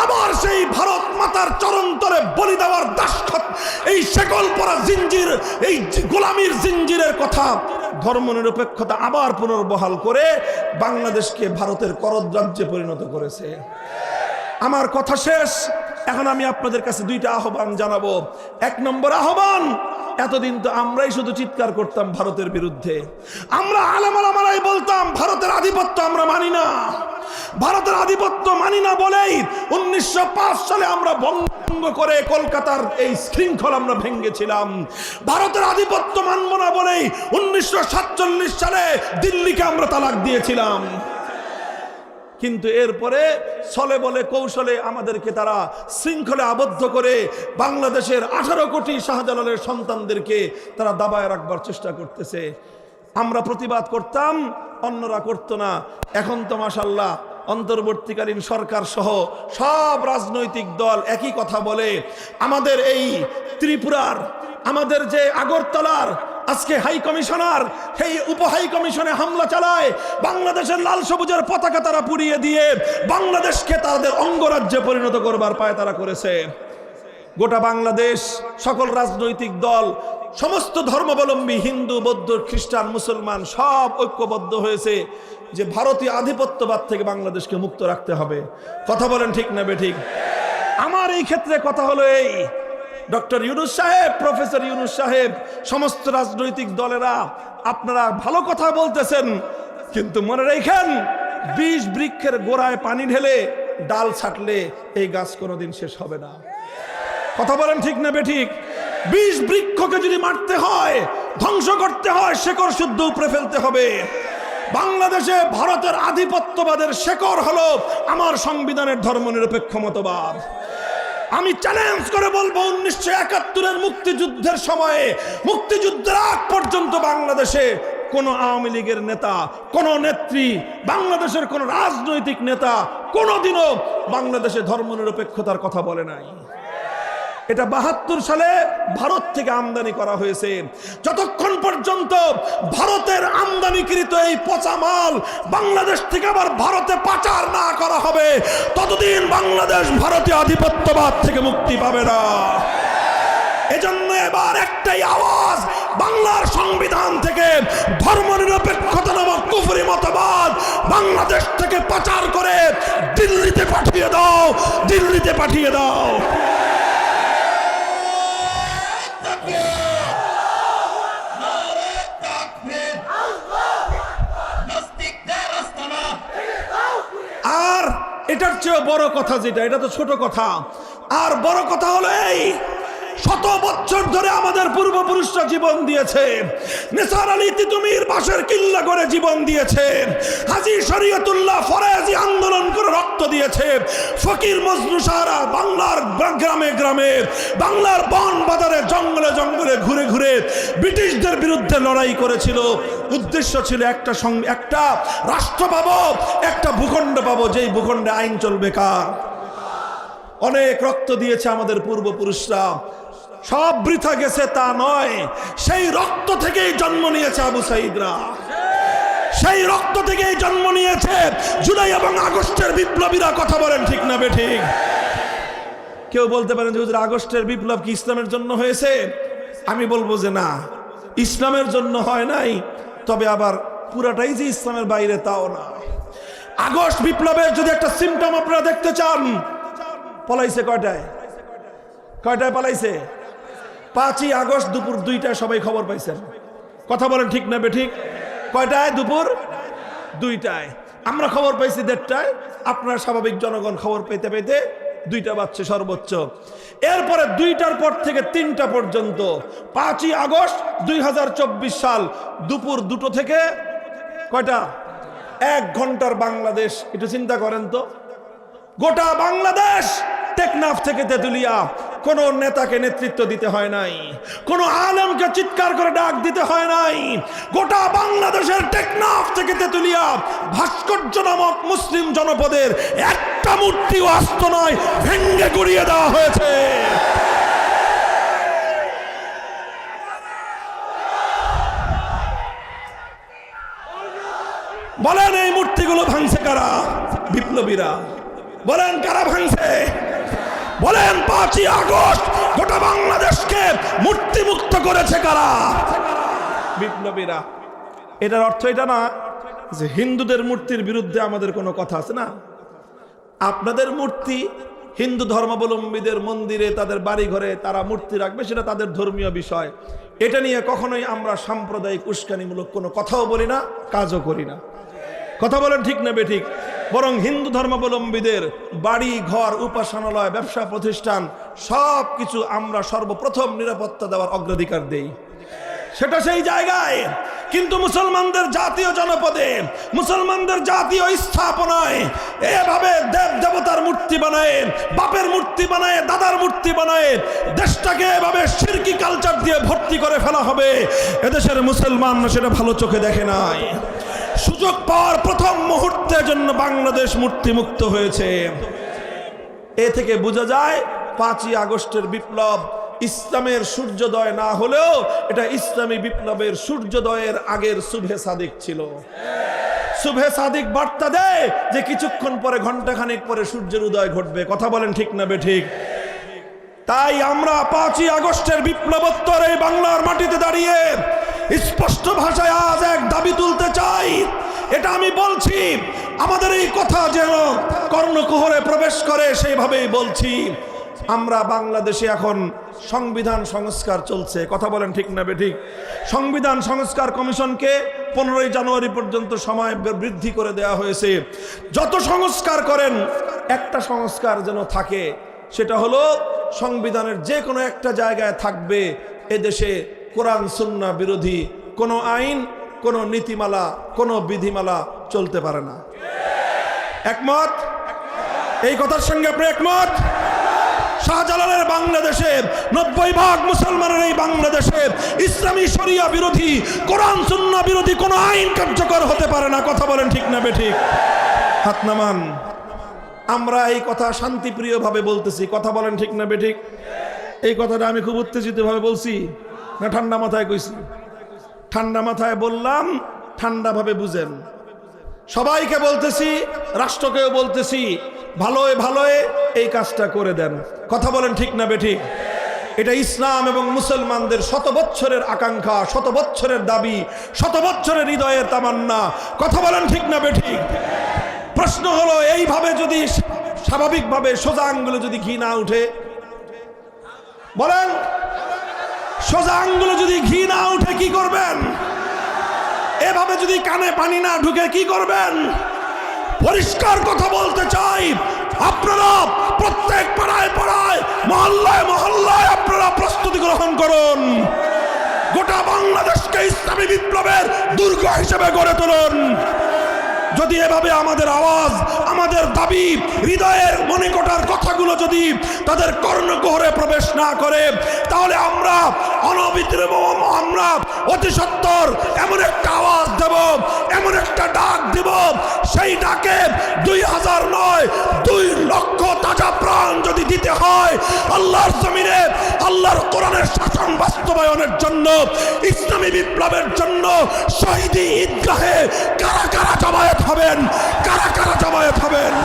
আবার সেই ভারত মাতার চরণতলে বলি দেওয়ার দাসখত, এই শেকল পরা জিঞ্জির, এই গোলামির জিঞ্জিরের কথা, ধর্মনিরপেক্ষতা আবার পুনর্বহাল করে বাংলাদেশকে ভারতের করদ রাজ্যে পরিণত করেছে। আমার কথা শেষ। এখন আমি আপনাদের কাছে 2টা আহ্বান জানাবো। 1 নম্বর আহ্বান, এতদিন তো আমরাই শুধু চিৎকার করতাম ভারতের বিরুদ্ধে, আমরা আলেমারাই বলতাম ভারতের আধিপত্য আমরা মানি না, ভারতের আধিপত্য মানি না বলেই 1905 সালে আমরা ভঙ্গ করে কলকাতার এই শৃঙ্খলা আমরা ভেঙেছিলাম। ভারতের আধিপত্য মানব না বলেই 1947 সালে দিল্লিকে আমরা তালাক দিয়েছিলাম। কিন্তু এরপরে ছলে বলে কৌশলে আমাদেরকে তারা শৃঙ্খলে আবদ্ধ করে বাংলাদেশের 18 কোটি শাহজালালের সন্তানদেরকে তারা দাবায় রাখবার চেষ্টা করতেছে। আমরা প্রতিবাদ করতাম, অন্যরা করতো না। এখন তো মাশাআল্লাহ অন্তর্বর্তীকালীন সরকার সহ সব রাজনৈতিক দল একই কথা বলে। আমাদের এই ত্রিপুরার, আমাদের যে আগরতলার আজকে হাই কমিশনার, সেই উপ হাই কমিশনে হামলা চালায়, বাংলাদেশের লাল সবুজের পতাকা তারা পুড়িয়ে দিয়ে বাংলাদেশকে তাদের অঙ্গরাজ্যে পরিণত করবার পায়তারা করেছে। গোটা বাংলাদেশ, সকল রাজনৈতিক দল, সমস্ত ধর্মাবলম্বী, হিন্দু, বৌদ্ধ, খ্রিস্টান, মুসলমান সব ঐক্যবদ্ধ হয়েছে যে ভারতীয় আধিপত্যবাদ থেকে বাংলাদেশকে মুক্ত রাখতে হবে। কথা বলেন ঠিক না বেঠিক? আমার এই ক্ষেত্রে কথা হলো এই, ডক্টর ইউনূস সাহেব, প্রফেসর ইউনূস সাহেব, সমস্ত রাজনৈতিক দলেরা আপনারা ভালো কথা বলতেছেন, কিন্তু মনে রাখেন 20 বৃক্ষের গোড়ায় পানি ঢেলে ডাল ছাটলে এই গাছ কোনোদিন শেষ হবে না। কথা বলেন ঠিক না বেঠিক? 20 বৃক্ষকে যদি মারতে হয়, ধ্বংস করতে হয়, শেকড় শুদ্ধ উপরে ফেলতে হবে। বাংলাদেশে ভারতের আধিপত্যবাদের শেকড় হলো আমার সংবিধানের ধর্মনিরপেক্ষ মতবাদ। আমি চ্যালেঞ্জ করে বলবো 1971-এর মুক্তিযুদ্ধের সময়ে, মুক্তিযুদ্ধের আগ পর্যন্ত বাংলাদেশে কোন আওয়ামী লীগের নেতা, কোন নেত্রী, বাংলাদেশের কোন রাজনৈতিক নেতা কোনোদিনও বাংলাদেশে ধর্মনিরপেক্ষতার কথা বলে নাই। এটা 72 সালে ভারত থেকে আমদানি করা হয়েছে। যতক্ষণ পর্যন্ত ভারতের আমদানিকৃত এই পচা মাল বাংলাদেশ থেকে আবার ভারতে পাচার না করা হবে, ততদিন বাংলাদেশ ভারতীয় আধিপত্যবাদ থেকে মুক্তি পাবে না। এজন্য এবার একটাই আওয়াজ, বাংলার সংবিধান থেকে ধর্মনিরপেক্ষতা নামক কুফরি মতবাদ বাংলাদেশ থেকে পাচার করে দিল্লিতে পাঠিয়ে দাও, দিল্লিতে পাঠিয়ে দাও। আর এটার চেয়ে বড় কথা যেটা, এটা তো ছোট কথা, আর বড় কথা হলো এই, 100 বছর ধরে আমাদের পূর্বপুরুষরা জীবন দিয়েছে। নিসার আলী তিতুমির বাঁশের কিল্লা করে জীবন দিয়েছে। হাজী শরীয়তুল্লাহ ফরাজি আন্দোলন করে রক্ত দিয়েছে। ফকির মজনু সাহারা বাংলার গ্রামে গ্রামে, বাংলার বন বাজারে, জঙ্গলে জঙ্গলে ঘুরে ঘুরে ব্রিটিশদের বিরুদ্ধে লড়াই করেছিল। উদ্দেশ্য ছিল একটা রাষ্ট্র পাবো, একটা ভূখণ্ড পাবো, যেই ভূখণ্ডে আইন চলবে কার। অনেক রক্ত দিয়েছে আমাদের পূর্বপুরুষরা, সব বৃথা গেছে তা নয়। সেই রক্ত থেকেই জন্ম নিয়েছে আবু সাঈদরা, সেই রক্ত থেকেই জন্ম নিয়েছে জুলাই এবং আগস্টের বিপ্লবীরা। কথা বলেন ঠিক না বেঠিক? কেউ বলতে পারেন যে হুজুর আগস্টের বিপ্লব কি ইসলামের জন্য হয়েছে? আমি বলবো যে না, ইসলামের জন্য হয় নাই, তবে আবার পুরাটাই যে ইসলামের বাইরে তাও না। আগস্ট বিপ্লবের যদি একটা সিমটম আপনারা দেখতে চান, পলাইছে কয়টায়? কয়টায় পালাইছে? 5ই আগস্ট দুপুর 2টায় সবাই খবর পাইছেন। কথা বলেন ঠিক না বেঠিক? কয়টায়? দুপুর 2টায়। আমরা খবর পাইছি 1:30টায়, আপনারা স্বাভাবিক জনগণ খবর পেতে পেতে 2টা বাজছে সর্বোচ্চ। এরপরে 2টার পর থেকে 3টা পর্যন্ত 5ই আগস্ট 2024 সাল দুপুর 2টো থেকে কয়টা 1 ঘন্টার বাংলাদেশ। একটু চিন্তা করেন তো, গোটা বাংলাদেশ টেকনাফ থেকে তেতুলিয়া কোন নেতাকে নেতৃত্ব দিতে হয় নাই, কোন আলেমকে চিৎকার করে ডাক দিতে হয় নাই। গোটা বাংলাদেশের টেকনাফ থেকে তেতুলিয়া ভাস্কর্য নামক মুসলিম জনপদের একটা মূর্তিও আস্ত নয়, ভেঙ্গে গুড়িয়ে দেওয়া হয়েছে। বলেন এই মূর্তিগুলো ভাঙছে কারা? বিপ্লবীরা। বলেন কারা ভাঙছে? বলেন 5ই আগস্ট গোটা বাংলাদেশকে মূর্তি মুক্ত করেছে কারা? বিপ্লবীরা। এটার অর্থ এটা না যে হিন্দুদের মূর্তির বিরুদ্ধে আমাদের কোনো কথা আছে না। আপনাদের মূর্তি হিন্দু ধর্মাবলম্বীদের মন্দিরে, তাদের বাড়ি ঘরে তারা মূর্তি রাখবে, সেটা তাদের ধর্মীয় বিষয়। এটা নিয়ে কখনোই আমরা সাম্প্রদায়িক উস্কানিমূলক কোনো কথাও বলি না, কাজও করি না। কথা বলেন ঠিক না বেঠিক? বরং হিন্দু ধর্মাবলম্বীদের বাড়ি ঘর, উপাসনালয়, ব্যবসা প্রতিষ্ঠান সব কিছু আমরা সর্বপ্রথম নিরাপত্তা দেওয়ার অগ্রাধিকার দেই, সেটা সেই জায়গায়। কিন্তু মুসলমানদের জাতীয় জনপদে, মুসলমানদের জাতীয় স্থাপনায় এভাবে দেব দেবতার মূর্তি বানায়, বাপের মূর্তি বানায়, দাদার মূর্তি বানায়, দেশটাকে এভাবে শিরকি কালচার দিয়ে ভর্তি করে ফেলা হবে, এদেশের মুসলমান সেটা ভালো চোখে দেখে নাই। সুযোগ পাওয়ার প্রথম মুহূর্তের জন্য বাংলাদেশ মূর্তি মুক্ত হয়েছে। এ থেকে বোঝা যায় 5ই আগস্টের বিপ্লব ইসলামের সূর্যোদয় না হলেও এটা ইসলামী বিপ্লবের সূর্যোদয়ের আগের সুবহে সাদিক ছিল। সুবহে সাদিক বার্তা দেয় যে কিছুক্ষণ পরে, ঘন্টাখানিক পরে সূর্যের উদয় ঘটবে। কথা বলেন ঠিক না বেঠিক? তাই আমরা 5ই আগস্টের বিপ্লবোত্তর এই বাংলার মাটিতে দাঁড়িয়ে স্পষ্ট ভাষায় আজ এক দাবি তুলতে চাই। এটা আমি বলছি, আমাদের এই কথা যেন কর্ণকুহরে প্রবেশ করে সেইভাবেই বলছি। আমরা বাংলাদেশে এখন সংবিধান সংস্কার চলছে। কথা বলেন ঠিক না বেঠিক? সংবিধান সংস্কার কমিশনকে 15ই জানুয়ারি পর্যন্ত সময় বৃদ্ধি করে দেওয়া হয়েছে। যত সংস্কার করেন একটা সংস্কার যেন থাকে, সেটা হলো সংবিধানের যে কোনো একটা জায়গায় থাকবে এদেশে কোরআন সুন্নাহ বিরোধী কোনো আইন, কোনো নীতিমালা, কোনো বিধিমালা চলতে পারে না। একমত? এই কথার সঙ্গে আপনি একমত? শাহজালালের বাংলাদেশে 90% মুসলমানের এই বাংলাদেশে ইসলামী শরিয়া বিরোধী, কোরআন সুন্নাহ বিরোধী কোনো আইন কার্যকর হতে পারে না। কথা বলেন ঠিক না বেঠিক? হাত নামান। আমরা এই কথা শান্তিপ্রিয়ভাবে বলতেছি। কথা বলেন ঠিক না বেঠিক? এই কথাটা আমি খুব উত্তেজিতভাবে বলছি না ঠান্ডা মাথায় কইছি? ঠান্ডা মাথায় বললাম, ঠান্ডাভাবে বুঝেন। সবাইকে বলতেছি, রাষ্ট্রকেও বলতেছি, ভালোয় ভালোয় এই কাজটা করে দেন। কথা বলেন ঠিক না বেঠিক? এটা ইসলাম এবং মুসলমানদের শত বছরের আকাঙ্ক্ষা, শত বছরের দাবি, শত বছরের হৃদয়ের তামান্না। কথা বলেন ঠিক না বেঠিক? প্রশ্ন হলো, এইভাবে যদি স্বাভাবিকভাবে সোজা আঙ্গুলে যদি ঘি না উঠে, বলেন সোজা আঙ্গুলে যদি ঘি না উঠে কি করবেন? এভাবে যদি কানে পানি না ঢুকে কি করবেন? পরিষ্কার কথা বলতে চাই, আপনারা প্রত্যেক পাড়ায় পাড়ায়, মহল্লায় মহল্লায় আপনারা প্রস্তুতি গ্রহণ করুন। গোটা বাংলাদেশকে ইসলামী বিপ্লবের দুর্গ হিসেবে গড়ে তুলুন। যদি এভাবে আমাদের আওয়াজ, আমাদের দাবি, হৃদয়ের মনিকটার কথাগুলো যদি তাদের কর্ণকুহরে প্রবেশ না করে, তাহলে আমরা অনবিদ্রব, আমরা অতি সত্বর এমন একটা আওয়াজ দেব, এমন একটা ডাক দেব, সেই ডাকে 2000 নয় 2 লক্ষ তাজা প্রাণ যদি দিতে হয় আল্লাহর জমিনে, আল্লাহর কোরআনের শাসন বাস্তবায়নের জন্য, ইসলামী বিপ্লবের জন্য, শহীদি ঈদগাহে কারা কারা জমায়েত হবেন? কারা কারা জমায়েত হবেন?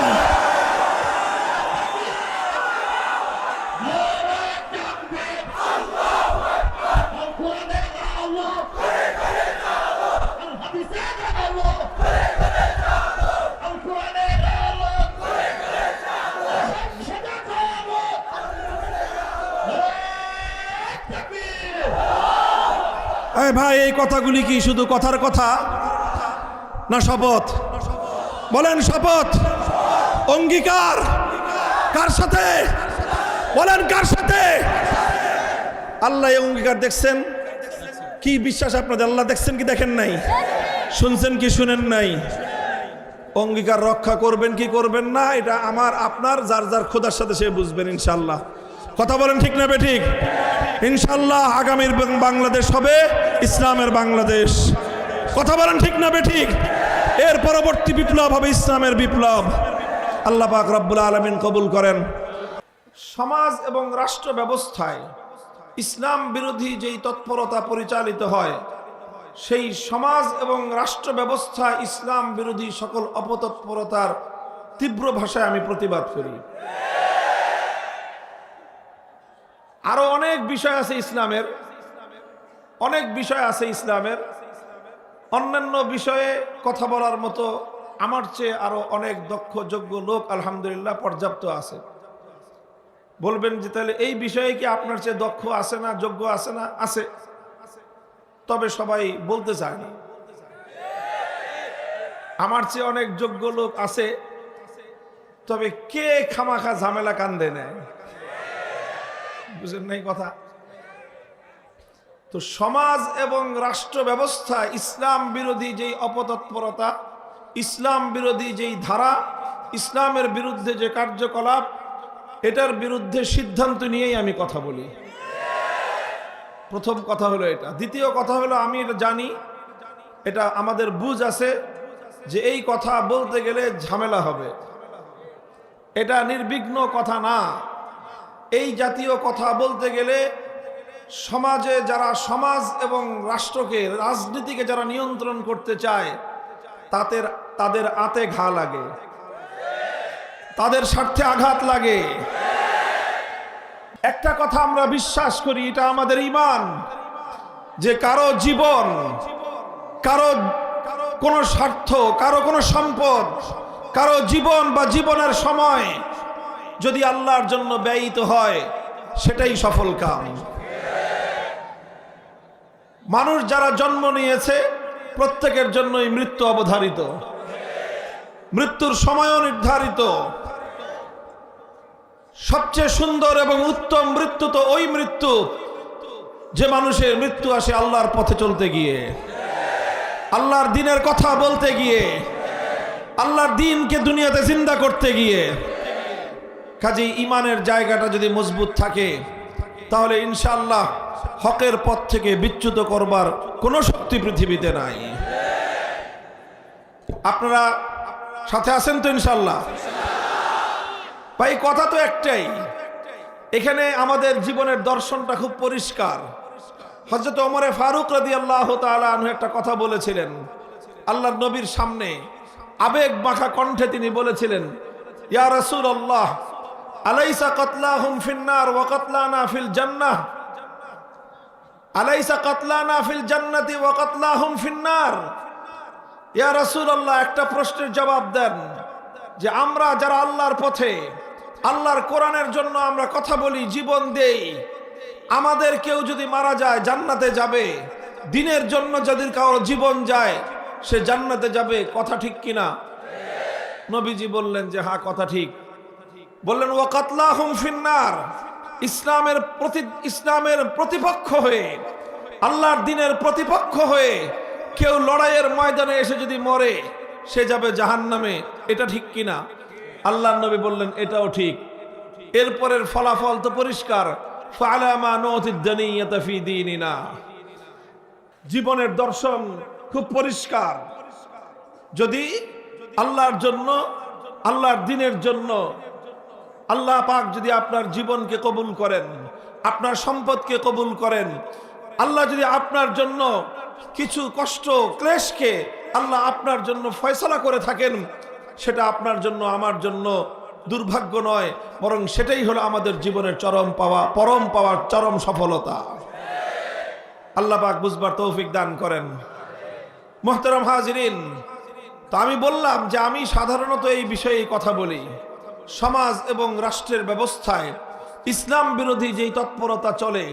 ভাই, এই কথাগুলি কি শুধু কথার কথা না শপথ? বলেন শপথ, অঙ্গীকার। কার সাথে? বলেন কার সাথে? আল্লাহ এই অঙ্গীকার দেখছেন? কি বিশ্বাস আপনাদের? আল্লাহ দেখছেন কি দেখেন নাই? শুনছেন কি শুনেন নাই? অঙ্গীকার রক্ষা করবেন কি করবেন না, এটা আমার আপনার যার যার খোদার সাথে সে বুঝবেন ইনশাল্লাহ। কথা বলেন ঠিক না বেঠিক? ইনশাল্লাহ আগামীর বাংলাদেশ হবে ইসলামের বাংলাদেশ। কথা বলেন ঠিক না বেঠিক? এর পরবর্তী বিপ্লব হবে ইসলামের বিপ্লব। আল্লাহ পাক রব্বুল আলামিন কবুল করেন। সমাজ এবং রাষ্ট্র ব্যবস্থায় ইসলাম বিরোধী যেই তৎপরতা পরিচালিত হয়, সেই সমাজ এবং রাষ্ট্র ব্যবস্থা ইসলাম বিরোধী সকল অপতৎপরতার তীব্র ভাষায় আমি প্রতিবাদ করি। আরো অনেক বিষয় আছে ইসলামের, অনেক বিষয় আছে ইসলামের। অন্যান্য বিষয়ে কথা বলার মতো আমার চেয়ে আরো অনেক দক্ষ যোগ্য লোক আলহামদুলিল্লাহ পর্যাপ্ত আছে। বলবেন যে তাহলে এই বিষয়ে কি আপনার চেয়ে দক্ষ আছে না, যোগ্য আছে না? আছে, তবে সবাই বলতে চায় না। আমার চেয়ে অনেক যোগ্য লোক আছে, তবে কে খামাখা ঝামেলা কান্দে নেয়? বুঝেন নাই কথা? তো সমাজ এবং রাষ্ট্র ব্যবস্থা ইসলাম বিরোধী যেই অপতৎপরতা, ইসলাম বিরোধী যেই ধারা, ইসলামের বিরুদ্ধে যে কার্যকলাপ, এটার বিরুদ্ধে সিদ্ধান্ত নিয়েই আমি কথা বলি। প্রথম কথা হলো এটা। দ্বিতীয় কথা হলো আমি এটা জানি, এটা আমাদের বুঝ আছে যে এই কথা বলতে গেলে ঝামেলা হবে। এটা নির্বিঘ্ন কথা না। এই জাতীয় কথা বলতে গেলে সমাজে যারা সমাজ এবং রাষ্ট্রকে, রাজনীতিকে যারা নিয়ন্ত্রণ করতে চায়, তাদের আতে ঘা লাগে, তাদের স্বার্থে আঘাত লাগে। একটা কথা আমরা বিশ্বাস করি, এটা আমাদের ঈমান, যে কারো জীবন, কারো কোনো স্বার্থ, কারো কোনো সম্পদ, কারো জীবন বা জীবনের সময় যদি আল্লাহর জন্য ব্যয়িত হয়, সেটাই সফল কাম। মানুষ যারা জন্ম নিয়েছে প্রত্যেকের জন্যই মৃত্যু অবধারিত, মৃত্যুর সময়ও নির্ধারিত। সবচেয়ে সুন্দর এবং উত্তম মৃত্যু তো ওই মৃত্যু যে মানুষের মৃত্যু আসে আল্লাহর পথে চলতে গিয়ে, আল্লাহর দ্বীনের কথা বলতে গিয়ে, আল্লাহর দ্বীনকে দুনিয়াতে জিন্দা করতে গিয়ে। কাজেই ঈমানের জায়গাটা যদি মজবুত থাকে, তাহলে ইনশাআল্লাহ হকের পথ থেকে বিচ্যুত করবার কোনো শক্তি পৃথিবীতে নাই। আপনারা সাথে আছেন তো ইনশাআল্লাহ? ভাই কথা তো একটাই, এখানে আমাদের জীবনের দর্শনটা খুব পরিষ্কার। হযরত ওমর ফারুক রাদিয়াল্লাহু তাআলা আনহু একটা কথা বলেছিলেন আল্লাহর নবীর সামনে, আবেগ মাখা কণ্ঠে তিনি বলেছিলেন, ইয়া রাসূলুল্লাহ, আলাইসা কাতলাহুম ফিন্নার ওয়া কাতলানা ফিল জান্নাহ, আলাইসা কাতলানা ফিল জান্নাতি ওয়া কাতলাহুম ফিন্নার। ইয়া রাসূলুল্লাহ, একটা প্রশ্নের জবাব দেন যে আমরা যারা আল্লাহর পথে, আল্লাহর কোরআনের জন্য আমরা কথা বলি, জীবন দেই, আমাদের কেউ যদি মারা যায় জান্নাতে যাবে, দ্বীনের জন্য যদি কারো জীবন যায় সে জান্নাতে যাবে, কথা ঠিক কিনা? নবীজি বললেন যে হ্যাঁ কথা ঠিক। বললেন ওয়া কাতলাহুম ফিন্নার, ইসলামের প্রতিপক্ষ হয়ে, আল্লাহর দ্বীনের প্রতিপক্ষ হয়ে কেউ লড়াইয়ের ময়দানে এসে যদি মরে সে যাবে জাহান্নামে, এটা ঠিক কিনা? আল্লাহর নবী বললেন এটাও ঠিক। এরপরের ফলাফল তো পরিষ্কার, ফালামা নুতিদ দানিয়াতা ফি দীনিনা। জীবনের দর্শন খুব পরিষ্কার। যদি আল্লাহর জন্য, আল্লাহর দ্বীনের জন্য আল্লাহ পাক যদি আপনার জীবনকে কবুল করেন, আপনার সম্পদকে কবুল করেন, আল্লাহ যদি আপনার জন্য কিছু কষ্ট ক্লেশকে আল্লাহ আপনার জন্য ফয়সালা করে থাকেন, সেটা আপনার জন্য আমার জন্য দুর্ভাগ্য নয়, বরং সেটাই হলো আমাদের জীবনের চরম পাওয়া, পরম পাওয়ার চরম সফলতা। আল্লাহ পাক বুঝবার তৌফিক দান করেন। মুহতারাম হাজিরিন, তো আমি বললাম যে আমি সাধারণত এই বিষয়ে কথা বলি। সমাজ এবং রাষ্ট্রের ব্যবস্থায় ইসলাম বিরোধী যেই তৎপরতা চলে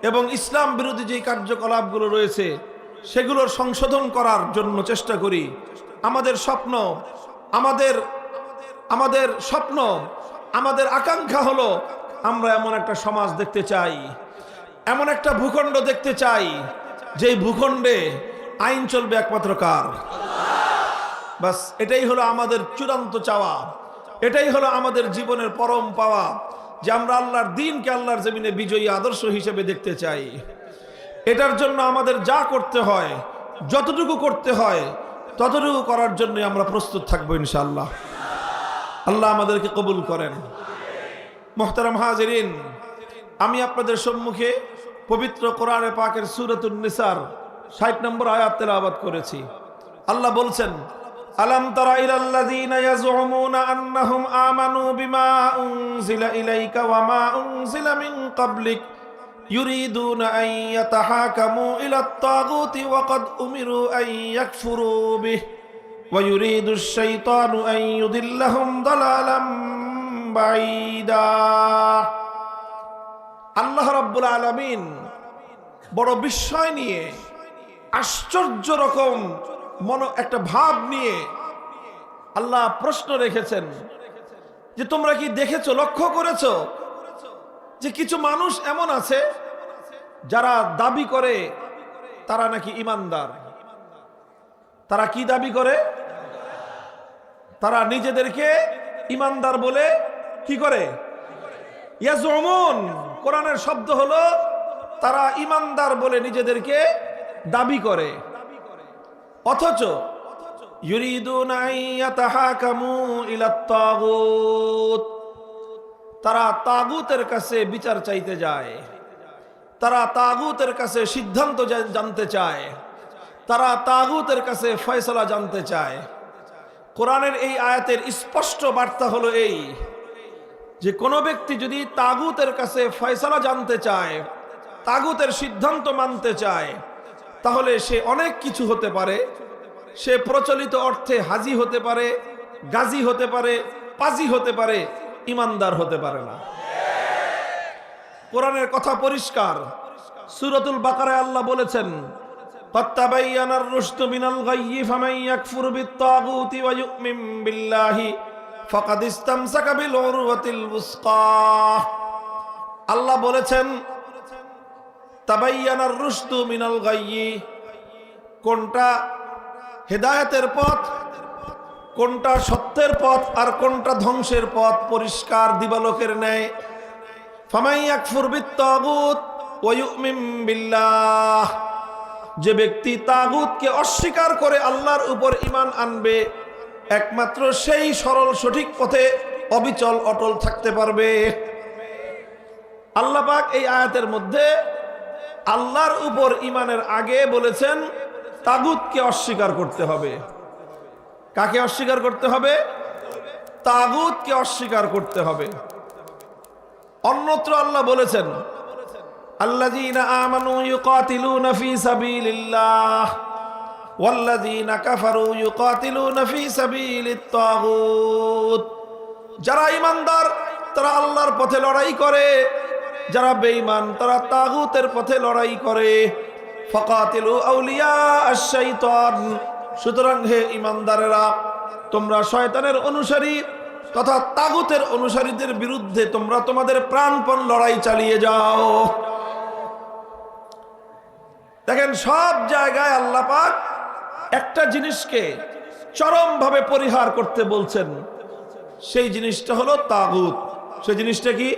এবং ইসলাম বিরোধী যেই কার্যকলাপগুলো রয়েছে সেগুলোর সংশোধন করার জন্য চেষ্টা করি। আমাদের স্বপ্ন আমাদের আকাঙ্ক্ষা হলো আমরা এমন একটা সমাজ দেখতে চাই, এমন একটা ভূখণ্ড দেখতে চাই যেই ভূখণ্ডে আইন চলবে একমাত্র কার? বাস এটাই হলো আমাদের চূড়ান্ত চাওয়া, এটাই হলো আমাদের জীবনের পরম পাওয়া, যে আমরা আল্লাহর দ্বীনকে আল্লাহর জমিনে বিজয়ী আদর্শ হিসেবে দেখতে চাই। এটার জন্য আমাদের যা করতে হয়, যতটুকু করতে হয় ততটুকু করার জন্য আমরা প্রস্তুত থাকবো ইনশাআল্লাহ। আল্লাহ আমাদেরকে কবুল করেন। মুহতারাম হাজিরিন, আমি আপনাদের সম্মুখে পবিত্র কোরআনে পাকের সূরাতুন নিসার ৬০ নম্বর আয়াত তেলাওয়াত করেছি। আল্লাহ বলছেন, আলাম তারা ইলাল্লাযীনা ইয়াজউমুনা আন্নাহুম আমানু বিমা উনজিলা ইলাইকা ওয়া মা উনজিলা মিন ক্বাবলিক ইউরিদুনা আন ইয়াতাহাকামু ইলাত তাগুতি ওয়া ক্বাদ উমিরু আন ইয়াকফুরু বিহি ওয়া ইউরিদুশ শাইতানু আন ইউদিল্লাহুম দালালাম বাঈদা। আল্লাহ রাব্বুল আলামিন বড় বিস্ময় নিয়ে, আশ্চর্য রকম একটা ভাব নিয়ে আল্লাহ প্রশ্ন রেখেছেন যে তোমরা কি দেখেছো, লক্ষ্য করেছো যে কিছু মানুষ এমন আছে যারা দাবি করে তারা নাকি ঈমানদার। তারা কি দাবি করে? তারা নিজেদেরকে ঈমানদার বলে কি করে? ইয়াজউমুন, কোরআনের শব্দ হলো তারা ঈমানদার বলে নিজেদেরকে দাবি করে, অথচ ইউরিদুনা আন ইয়াতাহাকামু ইলাত তাগুত, তারা তাগুতের কাছে বিচার চাইতে যায়, তারা তাগুতের কাছে সিদ্ধান্ত জানতে চায়, তারা তাগুতের কাছে ফয়সালা জানতে চায়। কোরআনের এই আয়াতের স্পষ্ট বার্তা হলো এই যে কোনো ব্যক্তি যদি তাগুতের কাছে ফয়সালা জানতে চায়, তাগুতের সিদ্ধান্ত মানতে চায়, তাহলে সে অনেক কিছু হতে পারে। সে প্রচলিত অর্থে হাজি হতে পারে, গাজী হতে পারে, পাজি হতে পারে, ঈমানদার হতে পারে না। কোরআনের কথা পরিষ্কার। সূরাতুল বাকারায় আল্লাহ বলেছেন, قد تبين الرشد من الغي فمن يكفر بالطاغوت ويؤمن بالله فقد استمسك بالعروة الوثقى। আল্লাহ বলেছেন তাবায়্যানার রুশদু মিনাল গায়্যি, কোনটা হেদায়েতের পথ, কোনটা সত্যের পথ, আর কোনটা ধ্বংসের পথ পরিষ্কার দিবালোকের ন্যায়। ফামান ইয়াকফুর বিত-তাগুত ওয়া ইউমিন বিল্লাহ, যে ব্যক্তি তাগুতকে অস্বীকার করে আল্লাহর উপর ঈমান আনবে, একমাত্র সেই সরল সঠিক পথে অবিচল অটল থাকতে পারবে। আল্লাহ পাক এই আয়াতের মধ্যে আল্লাহর উপর ঈমানের আগে বলেছেন তাগুতকে অস্বীকার করতে হবে। কাকে অস্বীকার করতে হবে? তাগুতকে অস্বীকার করতে হবে। অন্যত্র আল্লাহ বলেছেন, আল্লাযীনা আমানু ইউকাতিলুনা ফী সাবিলিল্লাহ ওয়াল্লাযীনা কাফারু ইউকাতিলুনা ফী সাবিলিত তাগুত। যারা ঈমানদার তারা আল্লাহর পথে লড়াই করে, যারা বেঈমান তারা তাগুতের পথে লড়াই করে। ফাকাতিলু আউলিয়া আশ-শাইতান, সুতরাং হে ঈমানদারেরা, তোমরা শয়তানের অনুসারী তথা তাগুতের অনুসারীদের বিরুদ্ধে তোমরা তোমাদের প্রাণপণ লড়াই চালিয়ে যাও। দেখেন, সব জায়গায় আল্লাহ পাক একটা জিনিসকে চরমভাবে পরিহার করতে বলছেন, সেই জিনিসটা হলো তাগুত। সেই জিনিসটা কি?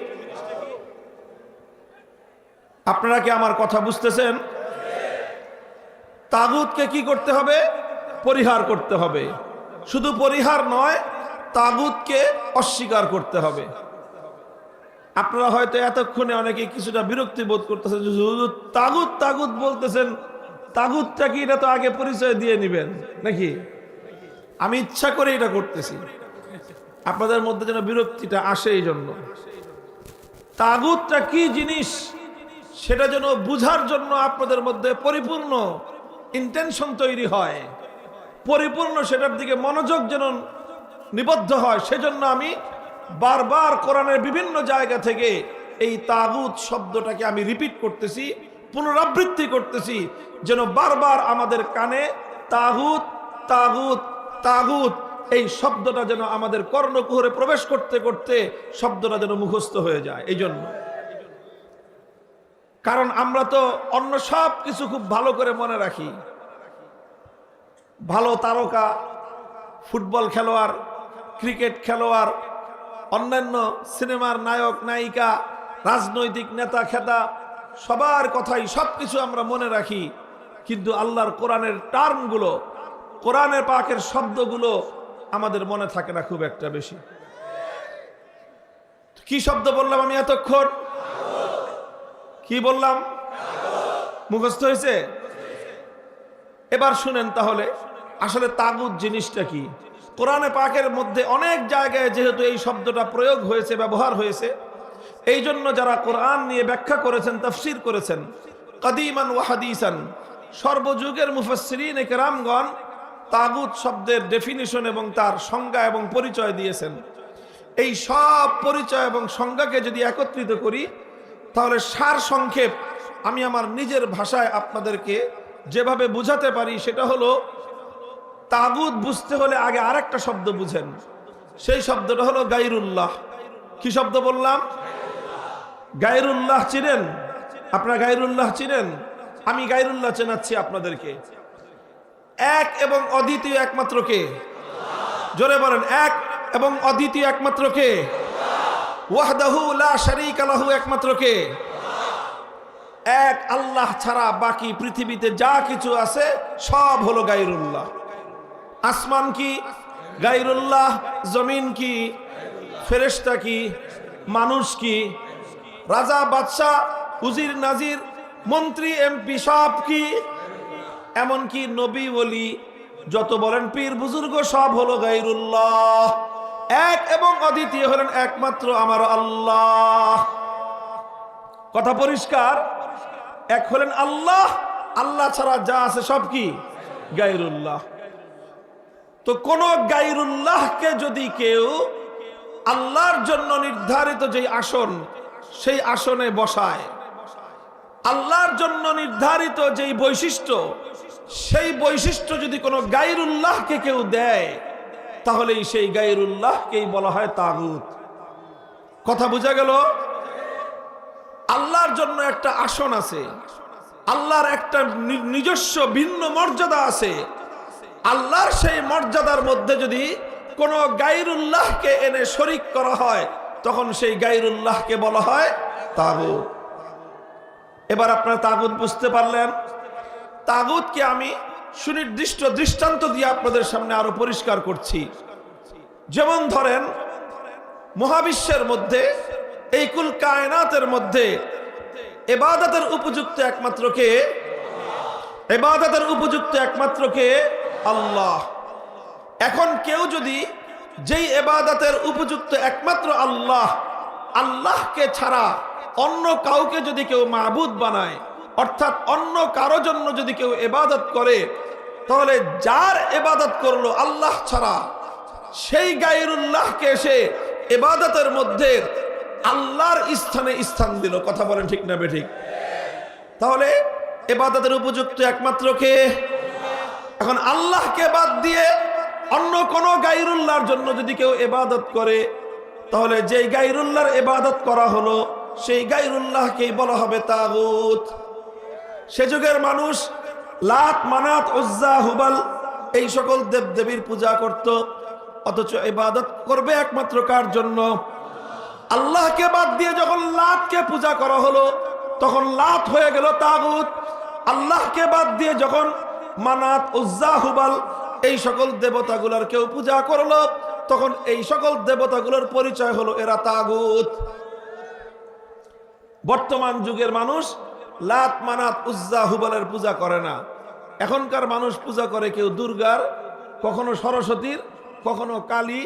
আপনারা কি আমার কথা বুঝতেছেন? তাগুতকে কি করতে হবে? পরিহার করতে হবে। শুধু পরিহার নয়, তাগুতকে অস্বীকার করতে হবে। আপনারা হয়তো এতক্ষণে অনেকে কিছুটা বিরক্তি বোধ করতেছেন, তাগুত তাগুত বলতেছেন, তাগুতটা কি? এটা তো আগে পরিচয় দিয়ে নিবেন নাকি? আমি ইচ্ছা করে এটা করতেছি, আপনাদের মধ্যে যেন বিরক্তিটা আসে। এই জন্য তাগুতটা কি জিনিস সেটা যেন বুঝার জন্য আপনাদের মধ্যে পরিপূর্ণ ইন্টেনশন তৈরি হয়, পরিপূর্ণ সেটার দিকে মনোযোগ যেন নিবদ্ধ হয়, সেজন্য আমি বারবার কোরআনের বিভিন্ন জায়গা থেকে এই তাগুত শব্দটাকে আমি রিপিট করতেছি, পুনরাবৃত্তি করতেছি, যেন বারবার আমাদের কানে তাগুত তাগুত তাগুত এই শব্দটা যেন আমাদের কর্ণকুহরে প্রবেশ করতে করতে শব্দটা যেন মুখস্থ হয়ে যায়। এই জন্য, কারণ আমরা তো অন্য সব কিছু খুব ভালো করে মনে রাখি। ভালো তারকা, ফুটবল খেলোয়াড়, ক্রিকেট খেলোয়াড়, অন্যান্য সিনেমার নায়ক নায়িকা, রাজনৈতিক নেতা খেতা, সবার কথাই সবকিছু আমরা মনে রাখি, কিন্তু আল্লাহর কোরআনের টার্মগুলো, কোরআনের পাকের শব্দগুলো আমাদের মনে থাকে না খুব একটা বেশি। কি শব্দ বললাম আমি এতক্ষণ? কি বললাম? মুখস্থ হয়েছে? এবার শুনেন তাহলে আসলে তাগুত জিনিসটা কি। কোরআনে পাকের মধ্যে অনেক জায়গায় যেহেতু এই শব্দটা প্রয়োগ হয়েছে, ব্যবহার হয়েছে, এই জন্য যারা কোরআন নিয়ে ব্যাখ্যা করেছেন, তাফসীর করেছেন, কাদিমান ওয়া হাদিসান, সর্বযুগের মুফাসসিরিন কেরামগণ তাগুত শব্দের ডেফিনিশন এবং তার সংজ্ঞা এবং পরিচয় দিয়েছেন। এই সব পরিচয় এবং সংজ্ঞাকে যদি একত্রিত করি, তাহলে সার সংক্ষেপ আমি আমার নিজের ভাষায় আপনাদেরকে যেভাবে বুঝাতে পারি সেটা হলো, তাগুত বুঝতে হলে আগে আরেকটা শব্দ বুঝেন। সেই শব্দটা হলো গায়রুল্লাহ। কি শব্দ বললাম? গায়রুল্লাহ চিনেন? আপনারা গায়রুল্লাহ চিনেন? আমি গায়রুল্লাহ চেনাচ্ছি আপনাদেরকে। এক এবং অদ্বিতীয় একমাত্র কে? জোরে বলেন, এক এবং অদ্বিতীয় একমাত্র কে? ওয়াহদাহু লা শারীকা লাহু একমাত্র কে? এক আল্লাহ ছাড়া বাকি পৃথিবীতে যা কিছু আছে সব হলো গায়রুল্লাহ। আসমান কি? গায়রুল্লাহ। জমিন কি? ফেরেশতা কি? মানুষ কি? রাজা বাদশাহ, উজির নাজির, মন্ত্রী এমপি সব কি? এমনকি নবী ওলি যত বলেন পীর বুজুর্গ সব হলো গায়রুল্লাহ। এক এবং অদ্বিতীয় হলেন একমাত্র আমার আল্লাহ। কথা পরিষ্কার? এক হলেন আল্লাহ, আল্লাহ ছাড়া যা আছে সব কি? গায়রুল্লাহ। তো কোন গায়রুল্লাহকে যদি কেউ আল্লাহর জন্য নির্ধারিত যে আসন, সেই আসনে বসায়, আল্লাহর জন্য নির্ধারিত যেই বৈশিষ্ট্য, সেই বৈশিষ্ট্য যদি কোনো গায়রুল্লাহকে কেউ দেয়, তাহলে সেই গায়রুল্লাহকেই বলা হয় তাগুত। কথা বোঝা গেল? আল্লাহর জন্য একটা আসন আছে, আল্লাহর একটা নিজস্ব ভিন্ন মর্যাদা আছে। আল্লাহর সেই মর্যাদার মধ্যে যদি কোনো গায়রুল্লাহকে এনে শরীক করা হয়, তখন সেই গায়রুল্লাহকে বলা হয় তাগুত। এবার আপনারা তাগুত বুঝতে পারলেন। তাগুতকে আমি সুনির্দিষ্ট দৃষ্টান্ত দিয়ে আপনাদের সামনে আরো পরিষ্কার করছি। যেমন ধরেন, মহাবিশ্বের মধ্যে, এই কুল কায়নাতের মধ্যে ইবাদতের উপযুক্ত একমাত্র কে? ইবাদতের উপযুক্ত একমাত্র কে? আল্লাহ। এখন কেউ যদি যেই ইবাদতের উপযুক্ত একমাত্র আল্লাহ, আল্লাহকে ছাড়া অন্য কাউকে যদি কেউ মাবুদ বানায়, অর্থাৎ অন্য কারো জন্য যদি কেউ ইবাদত করে, তাহলে যার ইবাদত করলো আল্লাহ ছাড়া, সেই গায়রুল্লাহকে এসে ইবাদতের মধ্যে আল্লাহর স্থানে স্থান দিল। কথা বলেন ঠিক না বেঠিক? তাহলে ইবাদতের উপযুক্ত একমাত্র কে? এখন আল্লাহকে বাদ দিয়ে অন্য কোন গায়রুল্লাহর জন্য যদি কেউ ইবাদত করে, তাহলে যেই গায়রুল্লাহর ইবাদত করা হলো, সেই গায়রুল্লাহকেই বলা হবে তাগুত। সে যুগের মানুষ লাত, মানাত, উজ্জা, হুবাল এই সকল দেবদেবীর পূজা করত, অথচ ইবাদত করবে একমাত্র কার জন্য? আল্লাহকে বাদ দিয়ে যখন লাতকে পূজা করা হলো, তখন লাত হয়ে গেল তাগুত। আল্লাহকে বাদ দিয়ে যখন মানাত, উজ্জা, হুবাল এই সকল দেবতাগুলোর কেউ পূজা করলো, তখন এই সকল দেবতাগুলোর পরিচয় হলো এরা তাগুত। বর্তমান যুগের মানুষ লাত, মানাত, উজ্জা, হুবালের পূজা করে না। এখনকার মানুষ পূজা করে কেউ দুর্গার, কখনো সরস্বতীর, কখনো কালী,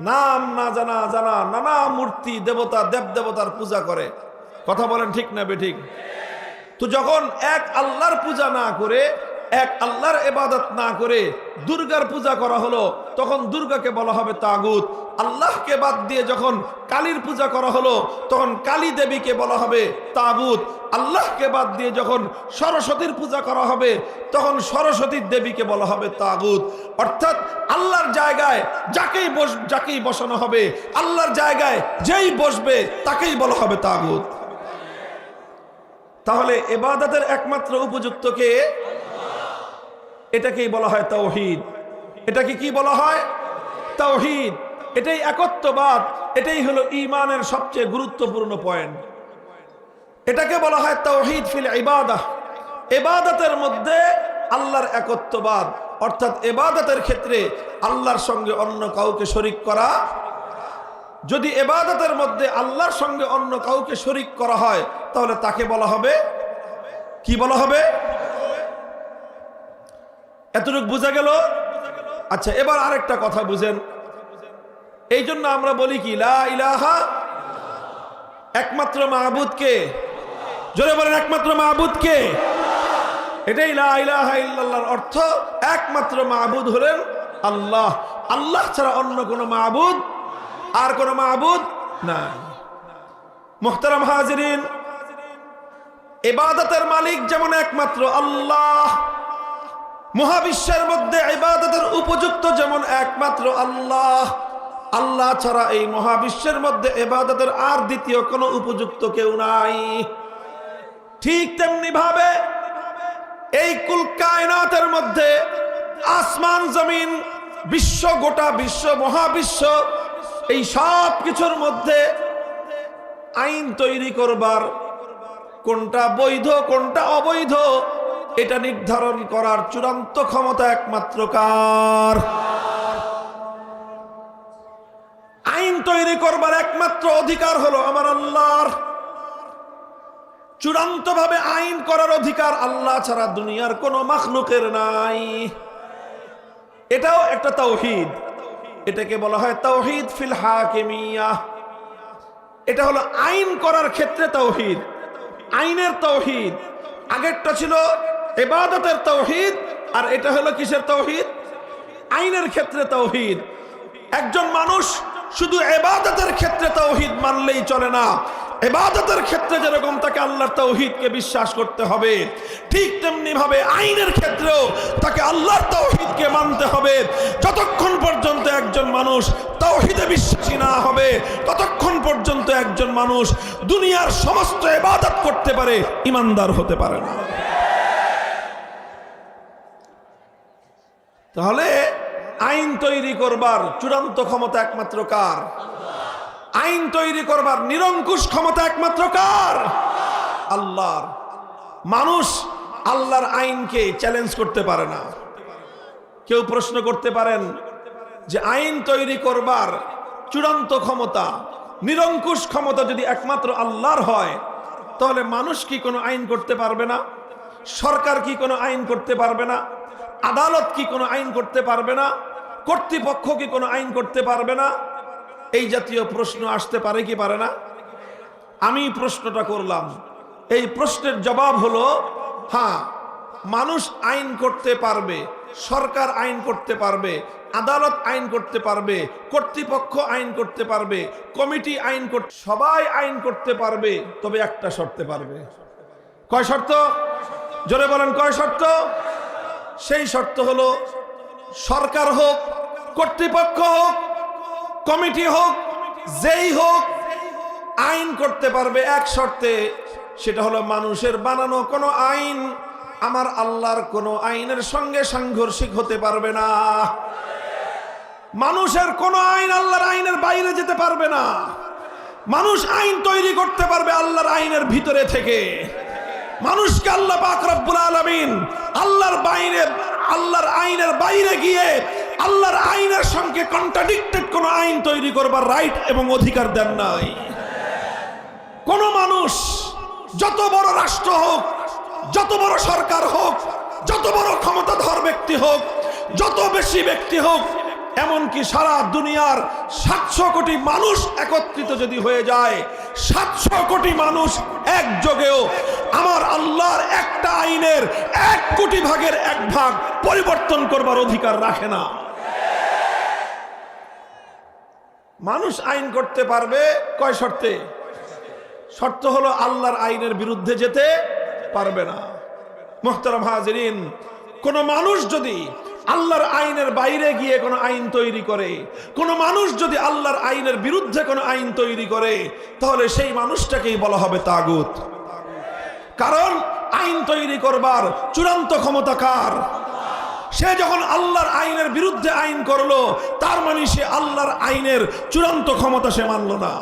নাম না জানা জানা নানা মূর্তি, দেবতা, দেবদেবতার পূজা করে। কথা বলেন ঠিক না বেঠিক? তো যখন এক আল্লাহর পূজা না করে এক আল্লাহর ইবাদত না করে দুর্গার পূজা করা হলো, তখন দুর্গাকে বলা হবে তাগুত। আল্লাহকে বাদ দিয়ে যখন কালীর পূজা করা হলো, তখন কালী দেবীকে বলা হবে তাগুত। আল্লাহকে বাদ দিয়ে যখন সরস্বতীর পূজা করা হবে, তখন সরস্বতী দেবীকে বলা হবে তাগুত। অর্থাৎ আল্লাহর জায়গায় যাকেই বসানো হবে, আল্লাহর জায়গায় যেই বসবে তাকেই বলা হবে তাগুত। তাহলে ইবাদতের একমাত্র উপযুক্ত কে? এটাকেই বলা হয় তাওহীদ। এটাকে কি বলা হয়? তাওহীদ। এটাই একত্ববাদ। এটাই হলো ঈমানের সবচেয়ে গুরুত্বপূর্ণ পয়েন্ট। এটাকে বলা হয় তাওহীদ ফিল ইবাদাহ। ইবাদতের মধ্যে আল্লাহর একত্ববাদ, অর্থাৎ ইবাদতের ক্ষেত্রে আল্লাহর সঙ্গে অন্য কাউকে শরীক করা। যদি ইবাদতের মধ্যে আল্লাহর সঙ্গে অন্য কাউকে শরীক করা হয়, তাহলে তাকে বলা হবে কি? বলা হবে। এতটুকু বুঝা গেল? আচ্ছা, এবার আরেকটা কথা বুঝেন। এই জন্য আমরা বলি কি, লা ইলাহা, একমাত্র মাবুদ কে? জোরে বলেন, একমাত্র মাবুদ কে? এটাই লা ইলাহা ইল্লাল্লাহর অর্থ। একমাত্র মাবুদ হলেন আল্লাহ। আল্লাহ ছাড়া অন্য কোনো মাবুদ, আর কোনো মাবুদ নাই। মুহতারাম হাজিরিন, ইবাদতের মালিক যেমন একমাত্র আল্লাহ, মহাবিশ্বের মধ্যে ইবাদতের উপযুক্ত যেমন একমাত্র আল্লাহ, আল্লাহ ছাড়া এই মহাবিশ্বের মধ্যে ইবাদতের আর দ্বিতীয় কোনো উপযুক্ত কেউ নাই। ঠিক তেমনি ভাবে এই কুল কায়নাতের মধ্যে আসমান জমিন, বিশ্ব, গোটা বিশ্ব, মহাবিশ্ব, এই সব কিছুর মধ্যে আইন তৈরি করবার, কোনটা বৈধ কোনটা অবৈধ, এটা নির্ধারণ করার চূড়ান্ত ক্ষমতা একমাত্র কার? আইন তৈরি করবার একমাত্র অধিকার হলো আমার আল্লাহর। চূড়ান্ত ভাবে আইন করার অধিকার আল্লাহ ছাড়া দুনিয়ার কোনো মাখলুকের নাই। এটাও একটা তাওহীদ। এটাকে বলা হয় তাওহীদ ফিল হাকিমিয়াহ। এটা হলো আইন করার ক্ষেত্রে তাওহীদ, আইনের তাওহীদ। আগেরটা ছিল ইবাদতের তাওহীদ, আর এটা হলো কিসের তাওহীদ? আইনের ক্ষেত্রে তাওহীদ। একজন মানুষ শুধু ইবাদতের ক্ষেত্রে তাওহীদ মানলেই চলে না। ইবাদতের ক্ষেত্রে যেরকম তাকে আল্লাহর তাওহীদকে বিশ্বাস করতে হবে, ঠিক তেমনি ভাবে আইনের ক্ষেত্রেও তাকে আল্লাহর তাওহীদকে মানতে হবে। যতক্ষণ পর্যন্ত একজন মানুষ তাওহীদে বিশ্বাসী না হবে, ততক্ষণ পর্যন্ত একজন মানুষ দুনিয়ার সমস্ত ইবাদত করতে পারে, ঈমানদার হতে পারে না। তাহলে আইন তৈরি করবার চূড়ান্ত ক্ষমতা একমাত্র কার? আইন তৈরি করবার নিরঙ্কুশ ক্ষমতা একমাত্র কার? আল্লাহর। মানুষ আল্লাহর আইনকে চ্যালেঞ্জ করতে পারে না। কেউ প্রশ্ন করতে পারেন যে আইন তৈরি করবার চূড়ান্ত ক্ষমতা, নিরঙ্কুশ ক্ষমতা যদি একমাত্র আল্লাহর হয়, তাহলে মানুষ কি কোনো আইন করতে পারবে না? সরকার কি কোনো আইন করতে পারবে না? আদালত কি কোনো আইন করতে পারবে না? কর্তৃপক্ষ কি কোনো আইন করতে পারবে না? এই জাতীয় প্রশ্ন আসতে পারে কি পারে না? আমি প্রশ্নটা করলাম, এই প্রশ্নের জবাব হলো হ্যাঁ, মানুষ আইন করতে পারবে, সরকার আইন করতে পারবে, আদালত আইন করতে পারবে, কর্তৃপক্ষ আইন করতে পারবে, কমিটি আইন করতে, সবাই আইন করতে পারবে, তবে একটা শর্তে পারবে। কয় শর্ত? জোরে বলেন, কয় শর্ত? সেই শর্ত হলো সরকার হোক, কর্তৃপক্ষ হোক, কমিটি হোক, যেই হোক, আইন করতে পারবে এক শর্তে। সেটা হলো মানুষের বানানো কোনো আইন আমার আল্লাহর কোনো আইনের সঙ্গে সাংঘর্ষিক হতে পারবে না। মানুষের কোনো আইন আল্লাহর আইনের বাইরে যেতে পারবে না। মানুষ আইন তৈরি করতে পারবে আল্লাহর আইনের ভিতরে থেকে। মানুষকে আল্লাহ পাক রব্বুল আলামিন আল্লাহর আইনের বাইরে গিয়ে আল্লাহর আইনের সঙ্গে কন্ট্রাডিক্টেড কোনো আইন তৈরি করবার রাইট এবং অধিকার দেন নাই। কোন মানুষ, যত বড় রাষ্ট্র হোক, যত বড় সরকার হোক, যত বড় ক্ষমতাধর ব্যক্তি হোক, যত বেশি ব্যক্তি হোক, এমনকি সারা দুনিয়ার 700 কোটি মানুষ একত্রিত যদি হয়ে যায়, 700 কোটি মানুষ একযোগেও আমার আল্লাহর একটা আইনের 1 কোটি ভাগের 1 ভাগ পরিবর্তন করবার অধিকার রাখে না। মানুষ আইন করতে পারবে কয় শর্তে? শর্ত হলো আল্লাহর আইনের বিরুদ্ধে যেতে পারবে না। মুহতারাম হাজিরিন, কোন মানুষ যদি আল্লাহর আইনের বাইরে গিয়ে কোনো আইন তৈরি করে, কোন মানুষ যদি আল্লাহর আইনের বিরুদ্ধে কোনো আইন তৈরি করে, তাহলে সেই মানুষটাকেই বলা হবে তাগুত। কারণ আইন তৈরি করবার চূড়ান্ত ক্ষমতা কার? সে যখন আল্লাহর আইনের বিরুদ্ধে আইন করলো, তার মানে সে আল্লাহর আইনের চূড়ান্ত ক্ষমতা সে মানল না,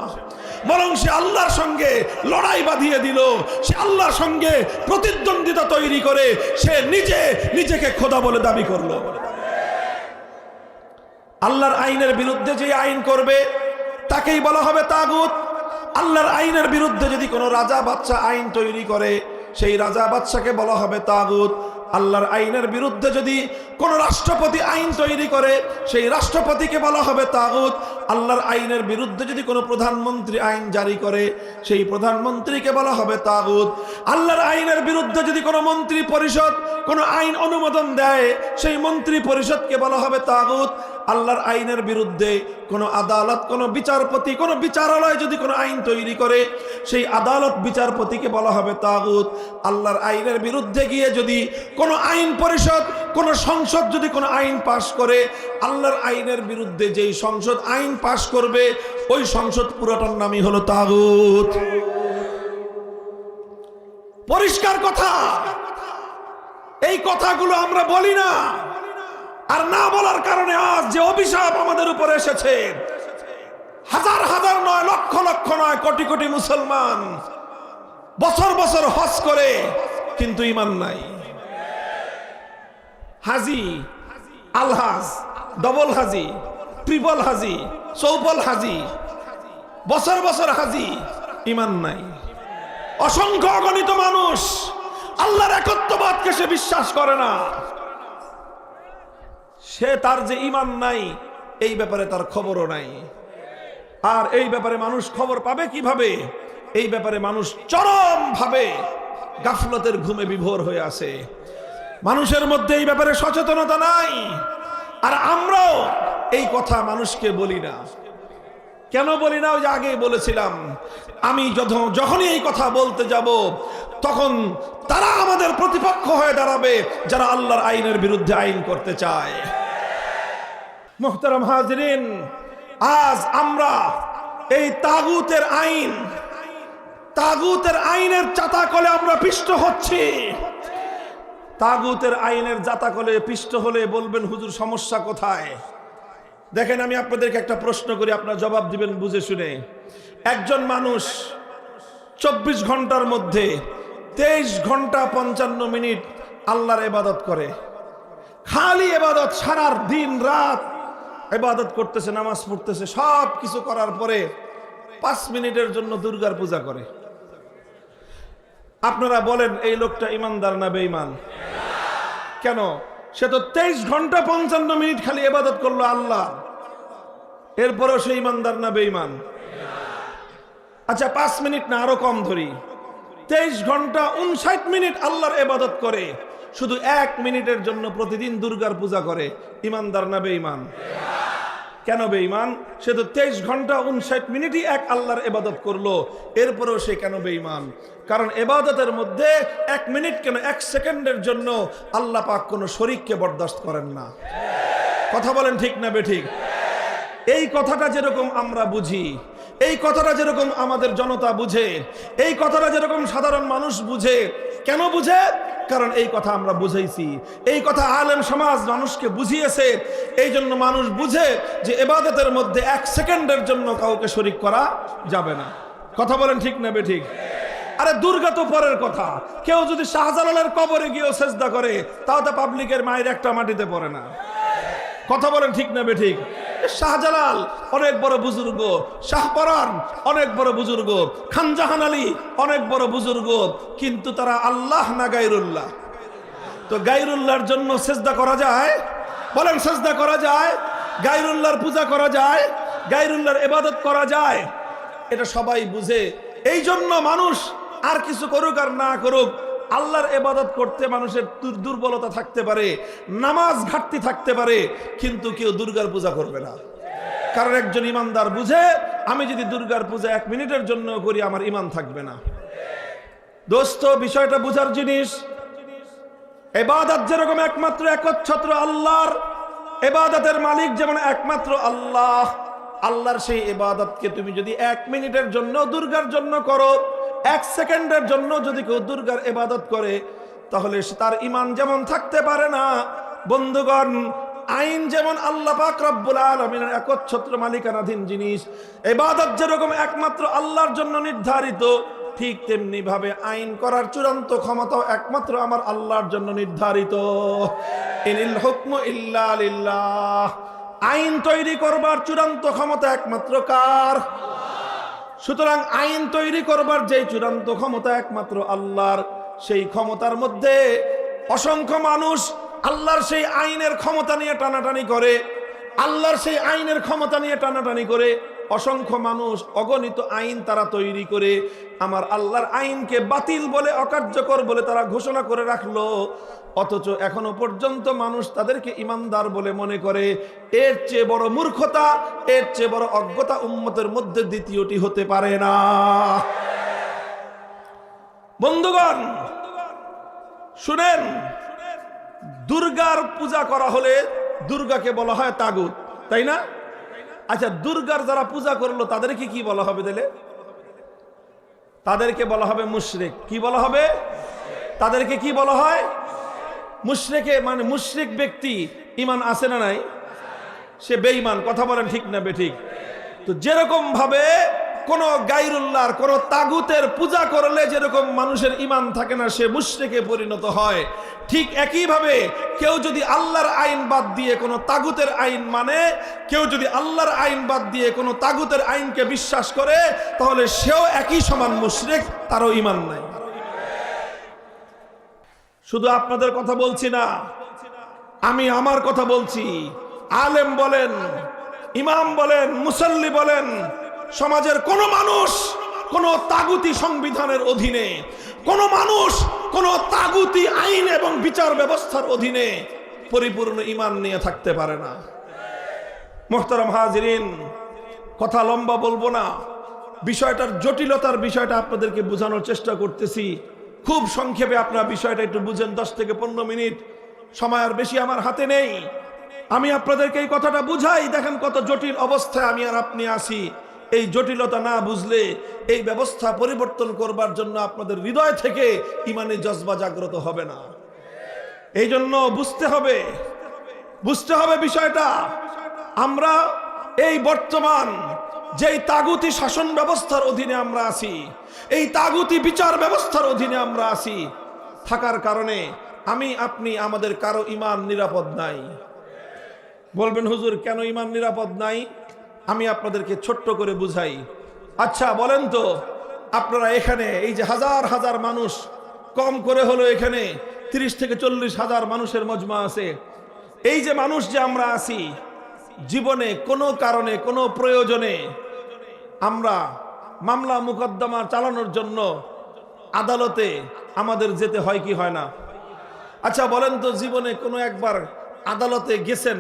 বরং সে আল্লাহর সঙ্গে লড়াই বাঁধিয়ে দিল। সে আল্লাহর সঙ্গে প্রতিদ্বন্দ্বিতা তৈরি করে সে নিজেকে খোদা বলে দাবি করলো। আল্লাহর আইনের বিরুদ্ধে যে আইন করবে তাকেই বলা হবে তাগুত। আল্লাহর আইনের বিরুদ্ধে যদি কোনো রাজা বাদশা আইন তৈরি করে, সেই রাজা বাদশাকে বলা হবে তাগুত। আল্লাহর আইনের বিরুদ্ধে যদি কোন রাষ্ট্রপতি আইন তৈরি করে, সেই রাষ্ট্রপতিকে বলা হবে তাগুত। আল্লাহর আইনের বিরুদ্ধে যদি কোনো প্রধানমন্ত্রী আইন জারি করে, সেই প্রধানমন্ত্রীকে বলা হবে তাগুত। আল্লাহর আইনের বিরুদ্ধে যদি কোনো মন্ত্রী পরিষদ কোনো আইন অনুমোদন দেয়, সেই মন্ত্রী পরিষদকে বলা হবে তাগুত। আল্লাহর আইনের বিরুদ্ধে কোনো আদালত, কোনো বিচারপতি, কোনো বিচারালয় যদি কোনো আইন তৈরি করে, সেই আদালত বিচারপতিকে বলা হবে তাগুত। আল্লাহর আইনের বিরুদ্ধে গিয়ে যদি কোনো আইন পরিষদ, কোনো সংসদ যদি কোনো আইন পাশ করে, আল্লাহর আইনের বিরুদ্ধে যেই সংসদ আইন পাশ করবে, ওই সংসদ পুরোটার নামই হলো তাগুত। পরিষ্কার কথা। এই কথাগুলো আমরা বলি না, আর না বলার কারণে আজ যে অভিশাপ আমাদের উপরে এসেছে, হাজার হাজার নয়, লক্ষ লক্ষ নয়, কোটি কোটি মুসলমান বছর বছর হজ করে কিন্তু ঈমান নাই। হাজি, আলহাজ, ডবল হাজি, ট্রিপল হাজি, চৌপল হাজি, বছর বছর হাজি, ঈমান নাই। অসংখ্য অগণিত মানুষ আল্লাহর একত্ববাদকে সে বিশ্বাস করে না। সে তার যে ঈমান নাই, এই ব্যাপারে তার খবরও নাই। আর এই ব্যাপারে মানুষ খবর পাবে কিভাবে? এই ব্যাপারে মানুষ চরম ভাবে গাফলতের ঘুমে বিভোর হয়ে আছে। মানুষের মধ্যে এই ব্যাপারে সচেতনতা নাই। আর আমরাও এই কথা মানুষকে বলি না। কেন বলি না? ওই যে আগেই বলেছিলাম, আমি যখনই এই কথা বলতে যাব, তখন তারা আমাদের প্রতিপক্ষ হয়ে দাঁড়াবে, যারা আল্লাহর আইনের বিরুদ্ধে আইন করতে চায়। মুহতারাম হাজিরিন, আজ আমরা এই তাগুতের আইনের চাতাকলে আমরা পিষ্ট হচ্ছি। তাগুতের আইনের জাতাকলে পিষ্ট হলে বলবেন, হুজুর সমস্যা কোথায়? দেখেন, আমি আপনাদেরকে একটা প্রশ্ন করি, আপনারা জবাব দিবেন বুঝে শুনে। একজন মানুষ 24 ঘন্টার মধ্যে 23 ঘন্টা 55 মিনিট আল্লাহর ইবাদত করে, খালি ইবাদত, সারা দিন রাত ইবাদত করতেছে, নামাজ পড়তেছে, সব কিছু করার পরে 5 মিনিটের জন্য দুর্গার পূজা করে। আপনারা বলেন, এই লোকটা ইমানদার না বেঈমান? কেন? সে তো 23 ঘন্টা 55 মিনিট খালি ইবাদত করলো আল্লাহ, এরপরেও সে ইমানদার না বেঈমান? আচ্ছা 5 মিনিট না, আরো কম ধরি, 23 ঘন্টা 59 মিনিট আল্লাহর ইবাদত করে, শুধু 1 মিনিটের জন্য প্রতিদিন দুর্গার পূজা করে, ইমানদার না বেঈমান? কেন বেঈমান? সে তো 23 ঘন্টা 59 মিনিটই এক আল্লাহর ইবাদত করলো, এরপরেও সে কেন বেঈমান? কারণ ইবাদতের মধ্যে 1 মিনিট কেন 1 সেকেন্ডের জন্য আল্লাহ পাক কোনো শরীককে বরদাস্ত করেন না। কথা বলেন ঠিক না বেঠিক? এই কথাটা যেরকম আমরা বুঝি, এই কথাটা যেরকম আমাদের জনতা বুঝে, এই কথাটা যেরকম সাধারণ মানুষ বুঝে, কেন বুঝে? কারণ এই কথা আমরা বুঝাইছি, এই কথা আলেম সমাজ মানুষকে বুঝিয়েছে। এই জন্য মানুষ বুঝে যে ইবাদতের মধ্যে 1 সেকেন্ডের জন্য কাউকে শরীক করা যাবে না। কথা বলেন ঠিক না বেঠিক? আরে দুর্গা তো পরের কথা। কেউ যদি শাহজালালের কবরে গিয়েও সেজদা করে, তাও তো পাবলিকের মায়ের একটা মাটিতে পড়ে না। কথা বলেন ঠিক না বেঠিক? শাহজালাল অনেক বড় বুজুর্গ, শাহপরান অনেক বড় বুজুর্গ, খানজাহান আলী অনেক বড় বুজুর্গ, কিন্তু তারা আল্লাহ না গায়রুল্লাহ? তো গায়রুল্লাহর জন্য সেজদা করা যায়? বলেন, সেজদা করা যায়? গায়রুল্লাহর পূজা করা যায়? গায়রুল্লাহর ইবাদত করা যায়? এটা সবাই বুঝে। এই জন্য মানুষ আর কিছু করুক আর না করুক, আল্লাহর ইবাদত করতে মানুষের দুর্বলতা থাকতে পারে, নামাজ ঘাটতি থাকতে পারে, কিন্তু কেউ দুর্গার পূজা করবে না। কারণ একজন ইমানদার বুঝে আমি যদি দুর্গার পূজা 1 মিনিটের জন্য করি আমার ঈমান থাকবে না। দোস্ত, বিষয়টা বুঝার জিনিস। ইবাদত যেরকম একমাত্র একচ্ছত্র আল্লাহর, ইবাদতের মালিক যেমন একমাত্র আল্লাহ, আল্লাহর সেই ইবাদতকে তুমি যদি 1 মিনিটের জন্য দুর্গার জন্য করো, 1 সেকেন্ডের জন্য যদি কেউ দুর্গার ইবাদত করে, তাহলে তার ঈমান যেমন থাকতে পারে না। বন্ধুগণ, আইন যেমন আল্লাহ পাক রব্বুল আলামিনের একচ্ছত্র মালিকানাধীন জিনিস, ইবাদত যেরকম একমাত্র আল্লাহর জন্য নির্ধারিত, ঠিক তেমনি ভাবে আইন করার চূড়ান্ত ক্ষমতাও একমাত্র আমার আল্লাহর জন্য নির্ধারিত। ইনিল হুকমু ইল্লা লিল্লাহ। আইন তৈরি করবার চূড়ান্ত ক্ষমতা একমাত্র কার? সুতরাং আইন তৈরি করবার যেই চূড়ান্ত ক্ষমতা একমাত্র আল্লাহর, সেই ক্ষমতার মধ্যে অসংখ্য মানুষ আল্লাহর সেই আইনের ক্ষমতা নিয়ে টানাটানি করে, আল্লাহর সেই আইনের ক্ষমতা নিয়ে টানাটানি করে। অসংখ্য মানুষ অগণিত আইন তারা তৈরি করে আমার আল্লাহর আইনকে বাতিল বলে, অকার্যকর বলে তারা ঘোষণা করে রাখলো, অথচ এখনো পর্যন্ত মানুষ তাদেরকে ইমানদার বলে মনে করে। এর চেয়ে বড় মূর্খতা, এর চেয়ে বড় অজ্ঞতা উম্মতের মধ্যে দ্বিতীয়টি হতে পারে না। বন্ধুগণ শুনেন, দুর্গার পূজা করা হলে দুর্গাকে বলা হয় তাগুত, তাই না? আচ্ছা, দুর্গার যারা পূজা করলো তাদেরকে কি বলা হবে? দিলে তাদেরকে বলা হবে মুশরিক। কি বলা হবে? তাদেরকে কি বলা হয়? মুশরিকে, মানে মুশরিক ব্যক্তি ঈমান আছে না নাই? সে বেঈমান। কথা বলেন ঠিক না বেঠিক? তো যেরকম ভাবে কোন গায়রুল্লাহর, কোন তাগুতের পূজা করলে যেরকম মানুষের ঈমান থাকে না, সে মুশরিকে পরিণত হয়, ঠিক একই ভাবে কেউ যদি আল্লাহর আইন বাদ দিয়ে কোন তাগুতের আইন মানে, কেউ যদি আল্লাহর আইন বাদ দিয়ে কোন তাগুতের আইনকে বিশ্বাস করে, তাহলে সেও একই সমান মুশরিক, তারও ঈমান নাই। শুধু আপনাদের কথা বলছি না, আমি আমার কথা বলছি। আলেম বলেন, ইমাম বলেন, মুসল্লি বলেন, সমাজের কোন মানুষ কোন তাগুতি সংবিধানের অধীনে, কোন মানুষ কোন তাগুতি আইন এবং বিচার ব্যবস্থার অধীনে পরিপূর্ণ ঈমান নিয়ে থাকতে পারে না। মুহতারাম হাজিরিন, কথা লম্বা বলবো না, বিষয়টার জটিলতার বিষয়টা আপনাদেরকে বোঝানোর চেষ্টা করতেছি। খুব সংক্ষেপে আপনারা বিষয়টা একটু বুঝেন। 10 থেকে 15 মিনিট সময় আর বেশি আমার হাতে নেই। আমি আপনাদেরকে এই কথাটা বুঝাই। দেখেন কত জটিল অবস্থায় আমি আর আপনি আছি। এই জটিলতা না বুঝলে এই ব্যবস্থা পরিবর্তন করবার জন্য আপনাদের হৃদয় থেকে ঈমানি জজবা জাগ্রত হবে না। এই জন্য বুঝতে হবে বিষয়টা। আমরা এই বর্তমান যেই তাগুতি শাসন ব্যবস্থার অধীনে আমরা আছি, এই তাগুতি বিচার ব্যবস্থার অধীনে আমরা আছি, থাকার কারণে আমি আপনি আমাদের কারো ঈমান নিরাপদ নাই। বলবেন হুজুর কেন ঈমান নিরাপদ নাই? আমি আপনাদেরকে ছোট্ট করে বুঝাই। আচ্ছা বলেন তো, আপনারা এখানে এই যে হাজার হাজার মানুষ, কম করে হলো এখানে 30 থেকে 40 হাজার মানুষের মজমা আছে, এই যে মানুষ যে আমরা আছি, জীবনে কোনো কারণে কোনো প্রয়োজনে আমরা মামলা মুকদ্দমা চালানোর জন্য আদালতে আমাদের যেতে হয় কি হয় না? আচ্ছা বলেন তো, জীবনে কোনো একবার আদালতে গেছেন